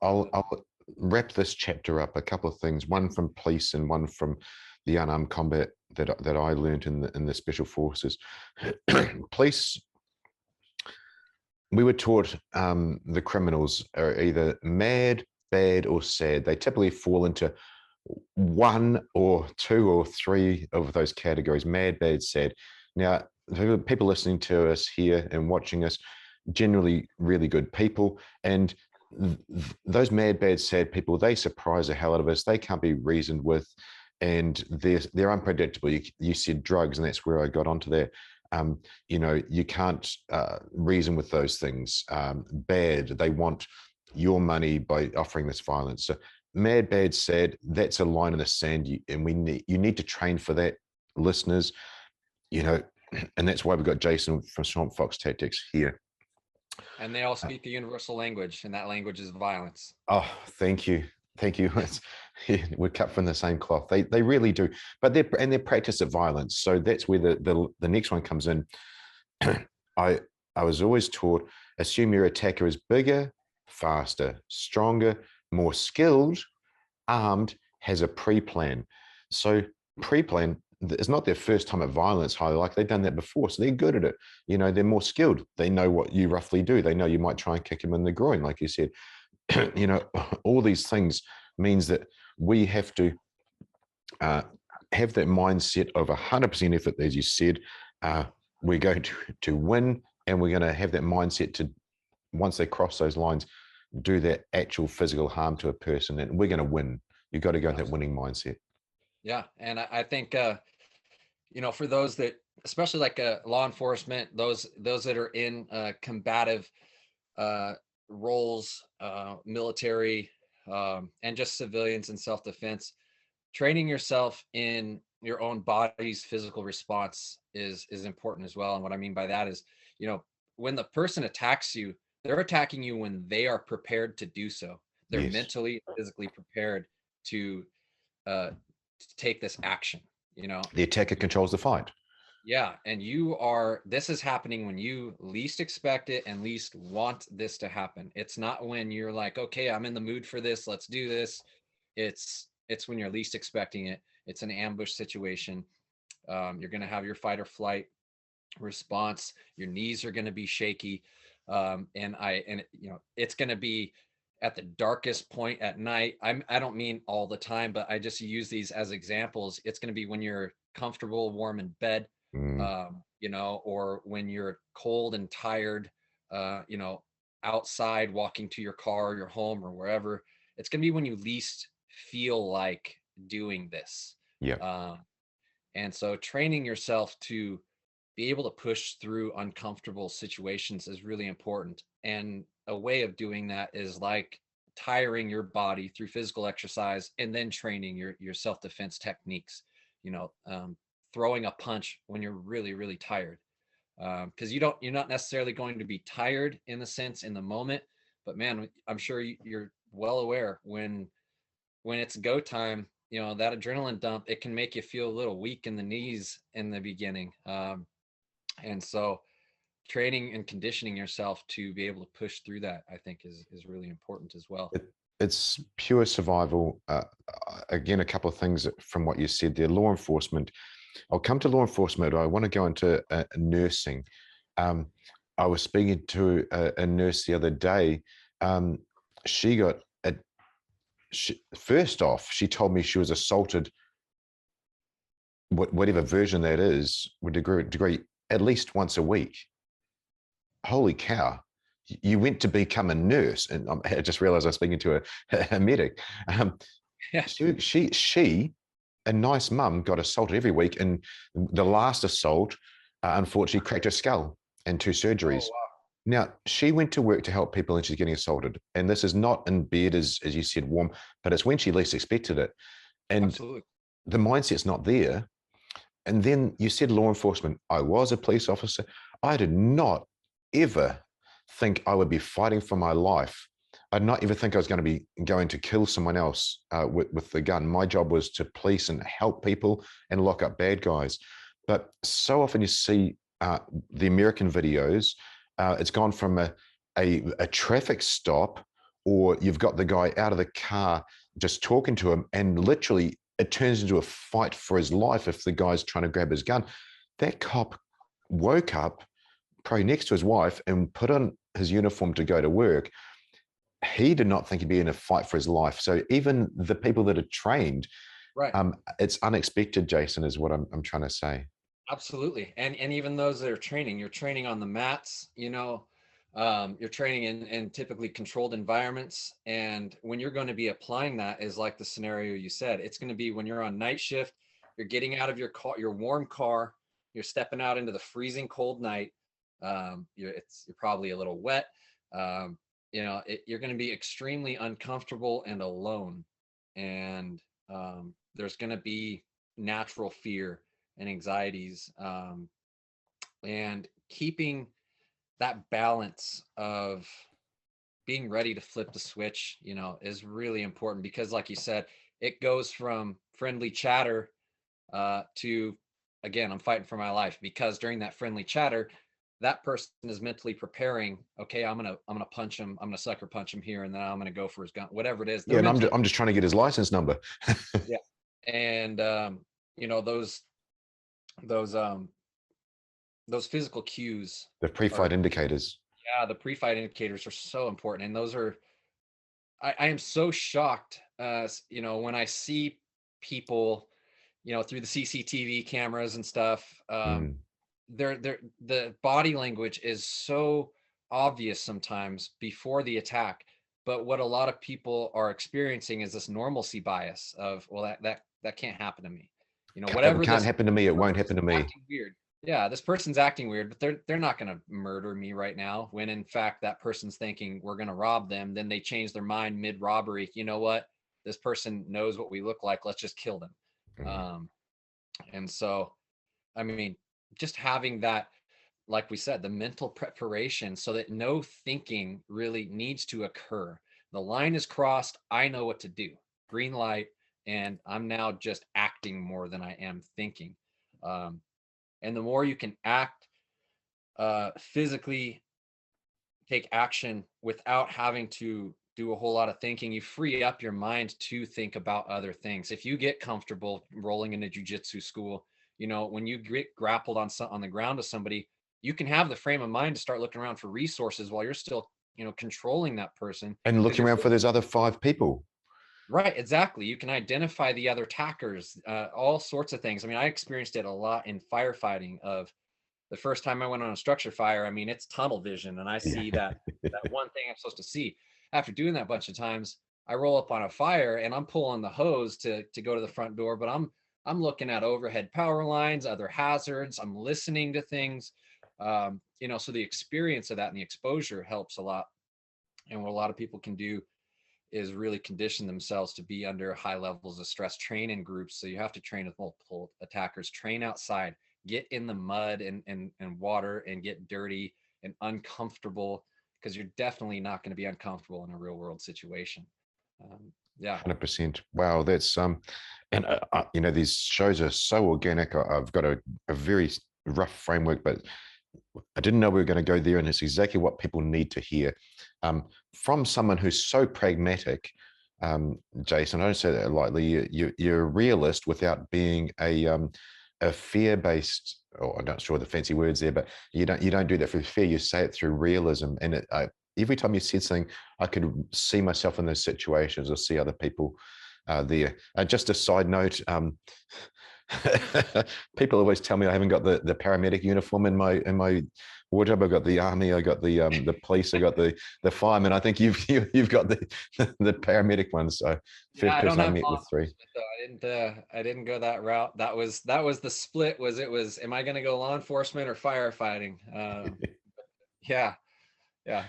I'll wrap this chapter up. A couple of things, one from police and one from the unarmed combat that I learned in the special forces. Police, we were taught the criminals are either mad, bad, or sad. They typically fall into one or two or three of those categories: mad, bad, sad. Now, people listening to us here and watching us, generally really good people, and those mad, bad, sad people, they surprise the hell out of us. They can't be reasoned with, and they're unpredictable. You said drugs, and that's where I got onto that. You can't reason with those things. Bad, they want your money by offering this violence. So mad, bad, sad, that's a line in the sand, and you need to train for that, listeners. And that's why we've got Jason from Swamp Fox Tactics here. And they all speak a universal language, and that language is violence. Oh, thank you. We're cut from the same cloth. They really do, but their practice of violence. So that's where the next one comes in. I was always taught, assume your attacker is bigger, faster, stronger, more skilled, armed, has a pre-plan. So pre-plan, it's not their first time at violence, highly like they've done that before, so they're good at it. You know, they're more skilled. They know what you roughly do. They know you might try and kick them in the groin, like you said. You know, all these things means that we have to have that mindset of 100% effort, as you said. We're going to win, and we're going to have that mindset to, once they cross those lines, do that actual physical harm to a person, and we're going to win. You've got to go in that winning mindset. Yeah, and I think you know, for those that, especially like law enforcement, those that are in combative roles, military, and just civilians in self-defense, training yourself in your own body's physical response is important as well. And what I mean by that is, you know, when the person attacks you, they're attacking you when they are prepared to do so. They're Yes. mentally, physically prepared to take this action. You know, The attacker controls the fight. yeah, and this is happening when you least expect it and least want this to happen. It's not when you're like, okay, I'm in the mood for this, let's do this. It's when you're least expecting it. It's an ambush situation. You're going to have your fight or flight response. Your knees are going to be shaky, and you know, it's going to be at the darkest point at night. I don't mean all the time, but I just use these as examples. It's going to be when you're comfortable, warm in bed, you know, or when you're cold and tired, you know, outside walking to your car, your home, or wherever. It's going to be when you least feel like doing this. Yeah. And so training yourself to be able to push through uncomfortable situations is really important. And a way of doing that is like tiring your body through physical exercise and then training your self-defense techniques, you know, throwing a punch when you're really, really tired. Because you're not necessarily going to be tired in the sense in the moment, but man, I'm sure you're well aware when it's go time, you know, that adrenaline dump, it can make you feel a little weak in the knees in the beginning. And so training and conditioning yourself to be able to push through that, I think is really important as well. It's pure survival. Again, a couple of things from what you said there. Law enforcement. I'll come to law enforcement. I want to go into nursing. I was speaking to a nurse the other day. She got first off, she told me she was assaulted, whatever version that is, with degree at least once a week. Holy cow. You went to become a nurse, and I just realized I was speaking to a medic. Yeah. She, a nice mum, got assaulted every week, and the last assault, unfortunately, cracked her skull and 2 surgeries. Oh, wow. Now, she went to work to help people, and she's getting assaulted. And this is not in bed, as you said, warm, but it's when she least expected it. And Absolutely. the mindset's not there. And then you said law enforcement. I was a police officer. I did not ever think I would be fighting for my life. I did not ever think I was going to be going to kill someone else with the gun. My job was to police and help people and lock up bad guys. But so often you see the American videos, it's gone from a traffic stop, or you've got the guy out of the car just talking to him, and literally it turns into a fight for his life if the guy's trying to grab his gun. That cop woke up, probably next to his wife, and put on his uniform to go to work. He did not think he'd be in a fight for his life. So even the people that are trained, Right. It's unexpected, Jason, is what I'm trying to say. Absolutely. And even those that are training, you're training on the mats, you know, you're training in typically controlled environments. And when you're going to be applying that is like the scenario you said, it's going to be when you're on night shift, you're getting out of your car, your warm car, you're stepping out into the freezing cold night. You're probably a little wet. You know, you're going to be extremely uncomfortable and alone. And there's going to be natural fear and anxieties, and keeping that balance of being ready to flip the switch, you know, is really important, because like you said, it goes from friendly chatter to, again, I'm fighting for my life, because during that friendly chatter, that person is mentally preparing, okay, I'm gonna punch him, I'm gonna sucker punch him here, and then I'm gonna go for his gun, whatever it is. Yeah, and I'm just trying to get his license number. Yeah. And you know, those those um those physical cues The pre-fight are, indicators. yeah, the pre-fight indicators are so important. And those are, I am so shocked, when I see people, through the CCTV cameras and stuff. Mm. The body language is so obvious sometimes before the attack. But what a lot of people are experiencing is this normalcy bias of, well, that can't happen to me. It Whatever can't this happen to me. It won't happen person's to me. acting weird. Yeah, this person's acting weird, but they're not going to murder me right now. When in fact that person's thinking we're going to rob them. Then they change their mind mid robbery. You know what? This person knows what we look like. Let's just kill them. Mm. Um, and so, I mean, just having that, like we said, the mental preparation so that no thinking really needs to occur. The line is crossed. I know what to do. Green light. And I'm now just acting more than I am thinking. Um, and the more you can act, physically take action without having to do a whole lot of thinking, you free up your mind to think about other things. If you get comfortable rolling into jujitsu school, when you get grappled on the ground with somebody, you can have the frame of mind to start looking around for resources while you're still, controlling that person, And because looking you're around so for those other 5 people. right. Exactly. You can identify the other attackers, all sorts of things. I mean, I experienced it a lot in firefighting. Of the first time I went on a structure fire, I mean, it's tunnel vision, and I Yeah. see that one thing I'm supposed to see. After doing that a bunch of times, I roll up on a fire and I'm pulling the hose to go to the front door, but I'm looking at overhead power lines, other hazards. I'm listening to things, so the experience of that and the exposure helps a lot. And what a lot of people can do is really condition themselves to be under high levels of stress, train in groups. So you have to train with multiple attackers, train outside, get in the mud and water and get dirty and uncomfortable, because you're definitely not going to be uncomfortable in a real world situation. Yeah. 100%. Wow, that's and these shows are so organic. I've got a very rough framework, but I didn't know we were going to go there, and it's exactly what people need to hear from someone who's so pragmatic. Jason, I don't say that lightly. You're a realist without being a fear-based. Oh, I'm not sure the fancy words there, but you don't do that for fear. You say it through realism, and every time you said something, I could see myself in those situations or see other people there. Just a side note. People always tell me I haven't got the paramedic uniform in my wardrobe. I got the army, I got the police, I got the fireman. I think you've got the paramedic one. So Yeah, first I don't person I have met law with three. enforcement though. I didn't go that route. That was the split. Am I going to go law enforcement or firefighting? Yeah, yeah.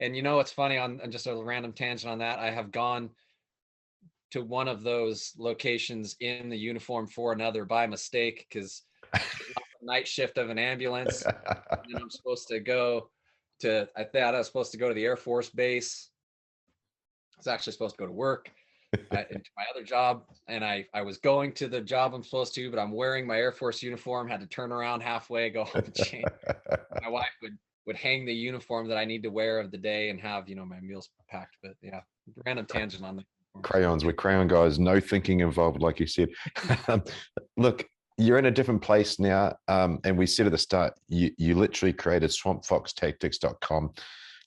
And it's funny, on just a random tangent on that, I have gone to one of those locations in the uniform for another by mistake, because getting off the night shift of an ambulance, and then I'm supposed to go I thought I was supposed to go to the Air Force base. I was actually supposed to go to work, into my other job, and I was going to the job I'm supposed to, but I'm wearing my Air Force uniform, had to turn around halfway, go home and change. My wife would hang the uniform that I need to wear of the day and have, my meals packed. But yeah, random tangent on the uniforms. Crayons, we're crayon guys, no thinking involved, like you said. Look, you're in a different place now. And we said at the start, you literally created swampfoxtactics.com.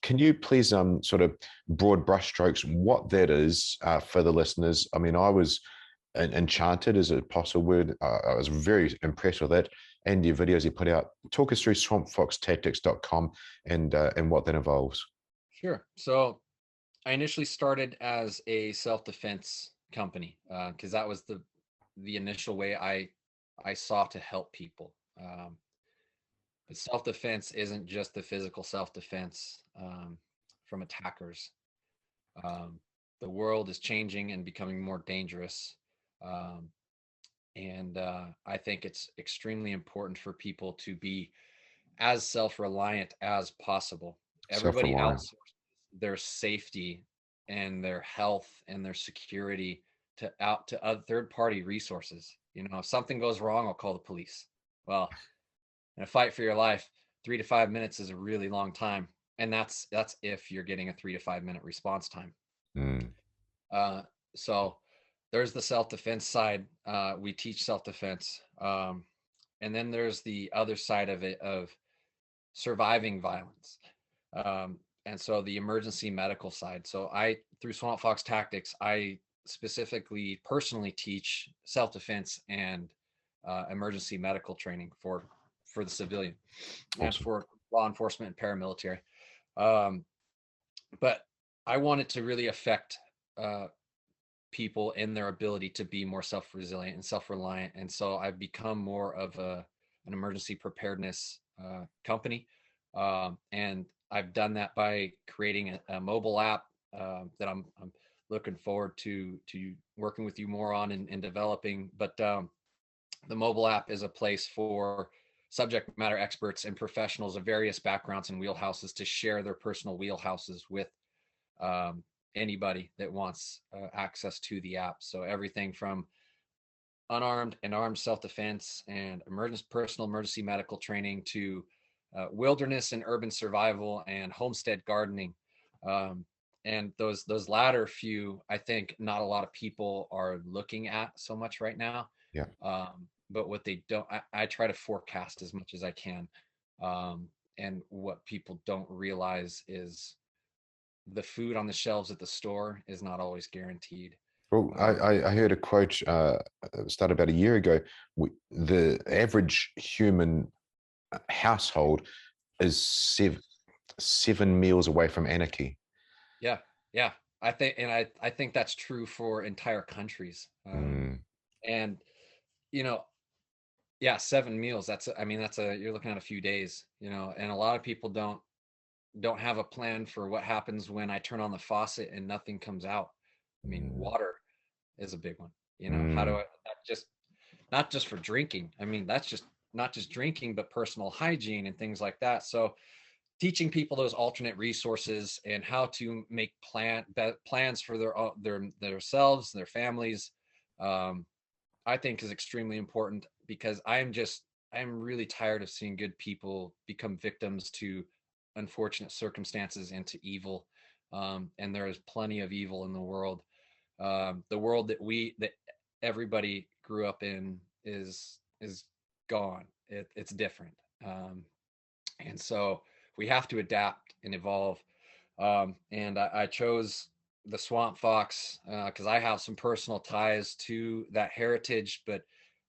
Can you please sort of broad brushstrokes what that is for the listeners? I mean, I was enchanted, is a possible word. I was very impressed with that and your videos you put out. Talk us through swampfoxtactics.com and what that involves. Sure. So I initially started as a self-defense company, because that was the initial way I saw to help people. But self-defense isn't just the physical self-defense, from attackers. Um, the world is changing and becoming more dangerous. Um, and I think it's extremely important for people to be as self-reliant as possible. Everybody Self-reliant. outsources their safety and their health and their security to other third-party resources. If something goes wrong, I'll call the police. Well, in a fight for your life, 3 to 5 minutes is a really long time, and that's if you're getting a 3 to 5 minute response time. Mm. So there's the self-defense side. We teach self-defense. and then there's the other side of it of surviving violence. And so the emergency medical side. So I, through Swamp Fox Tactics, I specifically personally teach self-defense and emergency medical training for the civilian and Awesome. for law enforcement and paramilitary. Um, but I wanted to really affect people in their ability to be more self-resilient and self-reliant. And so I've become more of an emergency preparedness company. And I've done that by creating a mobile app that I'm looking forward to working with you more on and developing. But the mobile app is a place for subject matter experts and professionals of various backgrounds and wheelhouses to share their personal wheelhouses with um, anybody that wants access to the app. So everything from unarmed and armed self-defense and personal emergency medical training to wilderness and urban survival and homestead gardening. Um, and those latter few, I think not a lot of people are looking at so much right now. Yeah. But what they don't, I try to forecast as much as I can. And what people don't realize is the food on the shelves at the store is not always guaranteed. Well, I heard a quote started about a year ago. The average human household is seven meals away from anarchy. Yeah, yeah. I think that's true for entire countries. Mm, And you know, yeah, 7 meals. I mean, you're looking at a few days. And a lot of people don't have a plan for what happens when I turn on the faucet and nothing comes out. I mean, mm, water is a big one. How do mm. I just not just for drinking. I mean, that's just not just drinking, but personal hygiene and things like that. So teaching people those alternate resources and how to make plans for themselves, their families, um, I think is extremely important because I'm really tired of seeing good people become victims to unfortunate circumstances and to evil. And there is plenty of evil in the world. The world that everybody grew up in is gone. It's different. And so we have to adapt and evolve. And I chose the Swamp Fox because I have some personal ties to that heritage. But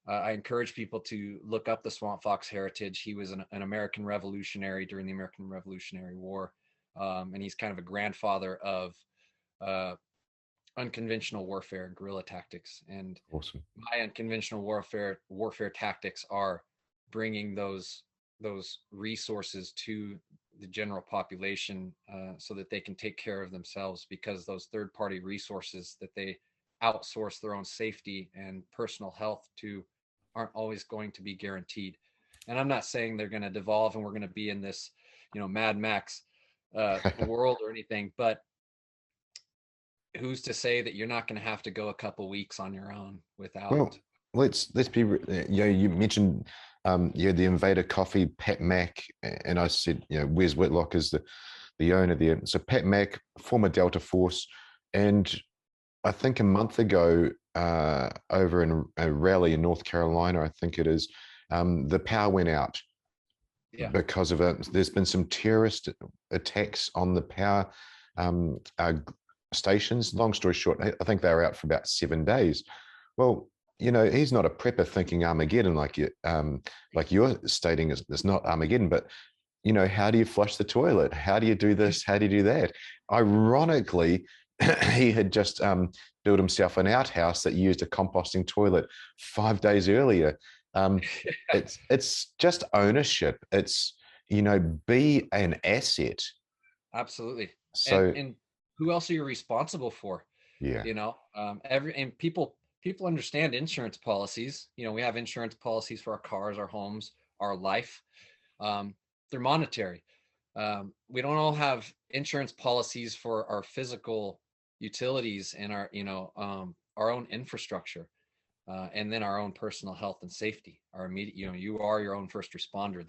I encourage people to look up the Swamp Fox heritage. He was an American revolutionary during the American Revolutionary War, and he's kind of a grandfather of uh, unconventional warfare, guerrilla tactics. And Awesome. my unconventional warfare tactics are bringing those resources to the general population so that they can take care of themselves, because those third party resources that they outsource their own safety and personal health to aren't always going to be guaranteed. And I'm not saying they're going to devolve and we're going to be in this Mad Max world or anything, but who's to say that you're not going to have to go a couple weeks on your own Well, without. let's be. You mentioned the Invader Coffee, Pat Mack, and I said Wes Whitlock is the owner there. So Pat Mack, former Delta Force, and I think a month ago over in a rally in North Carolina, I think it is, the power went out Yeah. because of it. There's been some terrorist attacks on the power stations. Long story short, I think they were out for about 7 days. Well, he's not a prepper thinking Armageddon like you're stating. It's not Armageddon, but how do you flush the toilet? How do you do this? How do you do that? Ironically, he had just built himself an outhouse that used a composting toilet 5 days earlier. Um, it's just ownership. It's be an asset. Absolutely. and So and who else are you responsible for? yeah, Every and people understand insurance policies. We have insurance policies for our cars, our homes, our life. um, they're monetary. We don't all have insurance policies for our physical utilities and our own infrastructure, and then our own personal health and safety. Our immediate, you are your own first responder.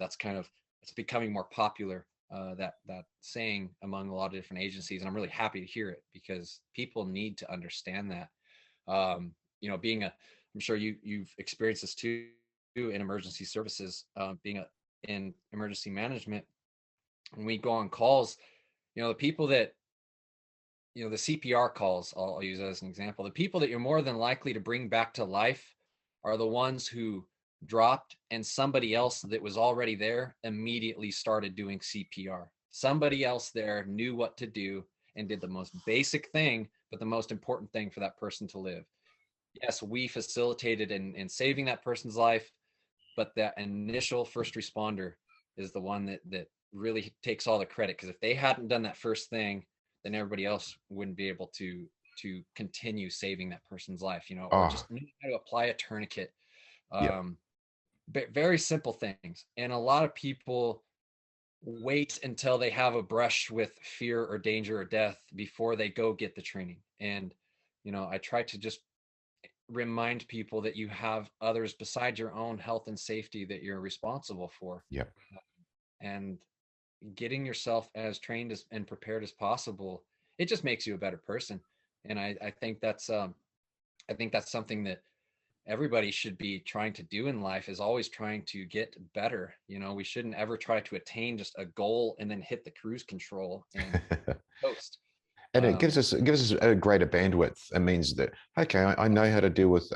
It's becoming more popular, that saying among a lot of different agencies, and I'm really happy to hear it because people need to understand that. Being I'm sure you've experienced this too. in emergency services, in emergency management. When we go on calls, the people that, the CPR calls, I'll use that as an example. The people that you're more than likely to bring back to life are the ones who dropped and somebody else that was already there immediately started doing CPR. Somebody else there knew what to do and did the most basic thing, but the most important thing for that person to live. Yes, we facilitated in saving that person's life, but that initial first responder is the one that really takes all the credit, because if they hadn't done that first thing, then everybody else wouldn't be able to continue saving that person's life, or Oh, just know how to apply a tourniquet. yeah. um, Very simple things. And a lot of people wait until they have a brush with fear or danger or death before they go get the training. And I try to just remind people that you have others beside your own health and safety that you're responsible for, Yeah. and getting yourself as trained as and prepared as possible, it just makes you a better person. And I think that's something that everybody should be trying to do in life, is always trying to get better. We shouldn't ever try to attain just a goal and then hit the cruise control and coast. And it um, gives us a greater bandwidth. It means that, okay, I know how to deal with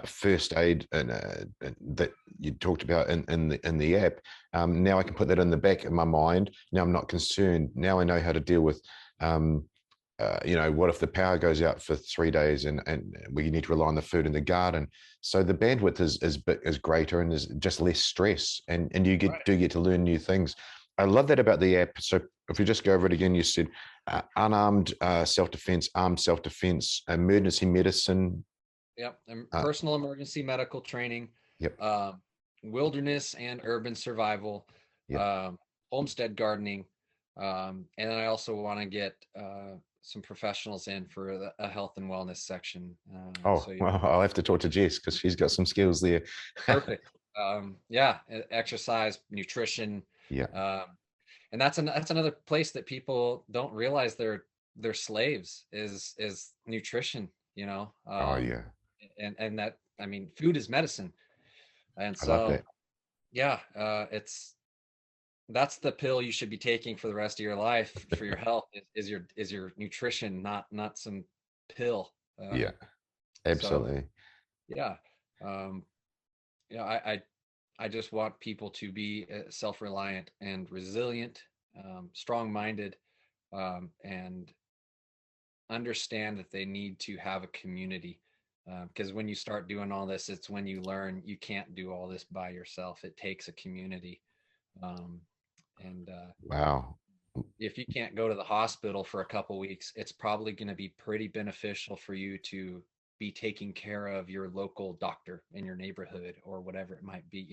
first aid, and that you talked about in the app. Now I can put that in the back of my mind. Now I'm not concerned. Now I know how to deal with what if the power goes out for 3 days and we need to rely on the food in the garden. So the bandwidth is greater, and there's just less stress, and you right. do get to learn new things. I love that about the app. So if we just go over it again, you said unarmed self-defense, armed self-defense, emergency medicine. Yep. And Uh, personal emergency medical training, yep, um, wilderness and urban survival, yep. um, homestead gardening. And then I also want to get some professionals in for a health and wellness section. Oh, well, I'll have to talk to Jess because she's got some skills there. Perfect. Yeah, exercise, nutrition, Yeah. um, and that's another place that people don't realize they're slaves, is nutrition. Oh, yeah. And that, I mean, food is medicine, and I love so that. yeah, that's the pill you should be taking for the rest of your life for your health, is your nutrition, not some pill. Yeah, So absolutely. yeah, um, I just want people to be self-reliant and resilient, strong-minded, and understand that they need to have a community. Because when you start doing all this, it's when you learn you can't do all this by yourself. It takes a community. Um, and Wow. if you can't go to the hospital for a couple weeks, it's probably going to be pretty beneficial for you to be taking care of your local doctor in your neighborhood or whatever it might be.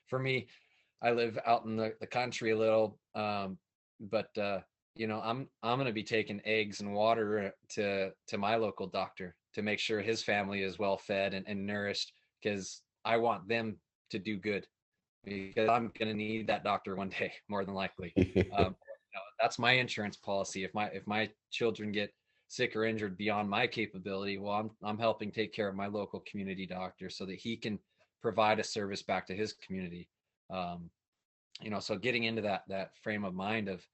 For me, I live out in the country a little, but I'm going to be taking eggs and water to my local doctor to make sure his family is well fed and nourished, because I want them to do good, because I'm going to need that doctor one day, more than likely. That's my insurance policy. If my children get sick or injured beyond my capability, well, I'm helping take care of my local community doctor so that he can provide a service back to his community. Um, so getting into that frame of mind of,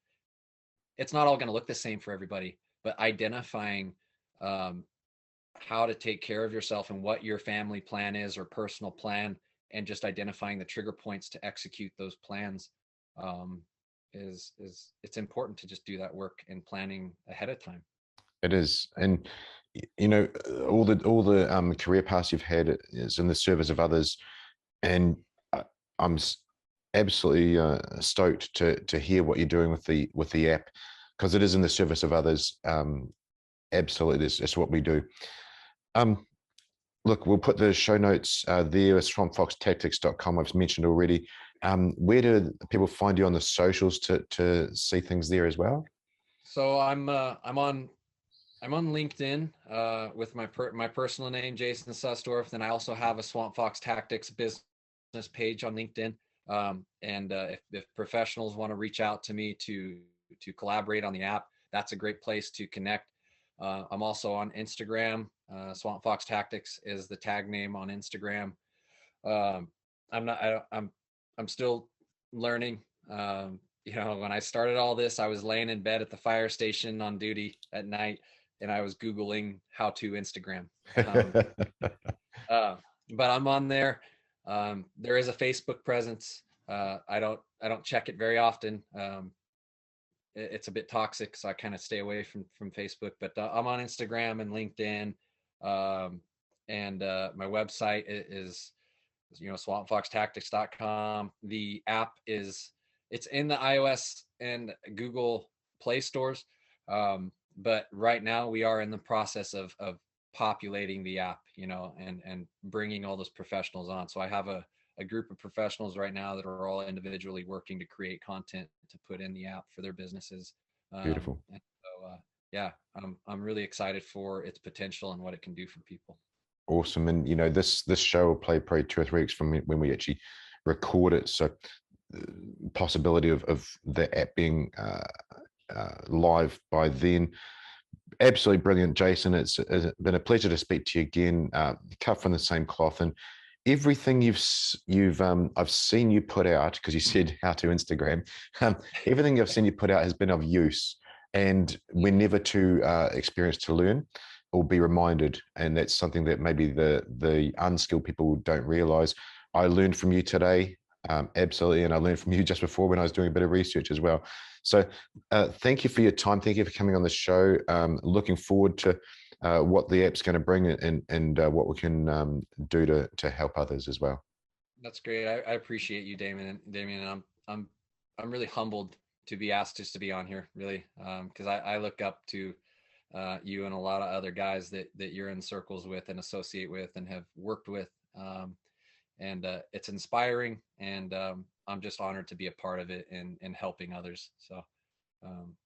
it's not all going to look the same for everybody, but identifying um, how to take care of yourself and what your family plan is or personal plan, and just identifying the trigger points to execute those plans, um, is it's important to just do that work and planning ahead of time. It is, and all the career paths you've had is in the service of others, and I- I'm absolutely stoked to hear what you're doing with the app, because it is in the service of others. Absolutely, it's what we do. Um, Look, we'll put the show notes there. It's from foxtactics.com. I've mentioned already. Where do people find you on the socials to see things there as well? So I'm on LinkedIn with my personal name, Jason Sussdorf. Then I also have a Swamp Fox Tactics business page on LinkedIn. And if professionals want to reach out to me to collaborate on the app, that's a great place to connect. I'm also on Instagram. Swamp Fox Tactics is the tag name on Instagram. Um, I'm not. I don't, I'm still learning. When I started all this, I was laying in bed at the fire station on duty at night, and I was Googling how to Instagram. Um, uh, but I'm on there. There is a Facebook presence. I don't check it very often. It's a bit toxic, so I kind of stay away from Facebook. But I'm on Instagram and LinkedIn, um, and my website is swampfoxtactics.com. The app it's in the iOS and Google Play stores, but right now we are in the process of populating the app, and bringing all those professionals on. So I have a group of professionals right now that are all individually working to create content to put in the app for their businesses. And so, yeah, I'm really excited for its potential and what it can do for people. Awesome. And this show will play probably 2 or 3 weeks from when we actually record it. So possibility of the app being live by then. Absolutely brilliant, Jason. It's been a pleasure to speak to you again. Cut from the same cloth, and everything I've seen you put out, because you said how to Instagram. Everything I've seen you put out has been of use, and we're never too experienced to learn or be reminded. And that's something that maybe the unskilled people don't realize. I learned from you today, absolutely, and I learned from you just before when I was doing a bit of research as well. So thank you for your time. Thank you for coming on the show. Looking forward to what the app's going to bring, and what we can do to help others as well. That's great. I appreciate you, Damien. And I'm really humbled to be asked just to be on here, really, because I look up to you and a lot of other guys that you're in circles with and associate with and have worked with, and it's inspiring. And I'm just honored to be a part of it and helping others. So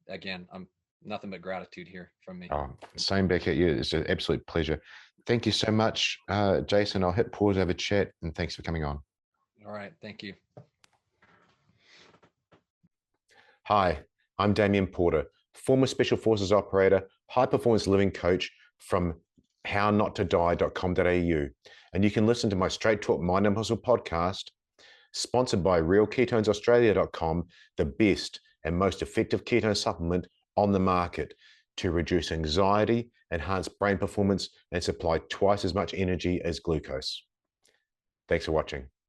again, I'm nothing but gratitude here from me. Oh, same back at you. It's an absolute pleasure. Thank you so much, Jason. I'll hit pause over chat, and thanks for coming on. All right. Thank you. Hi, I'm Damien Porter, former Special Forces operator, high performance living coach from hownottodie.com.au. And you can listen to my Straight Talk Mind and Muscle podcast, sponsored by realketonesaustralia.com, the best and most effective ketone supplement on the market to reduce anxiety, enhance brain performance, and supply twice as much energy as glucose. Thanks for watching.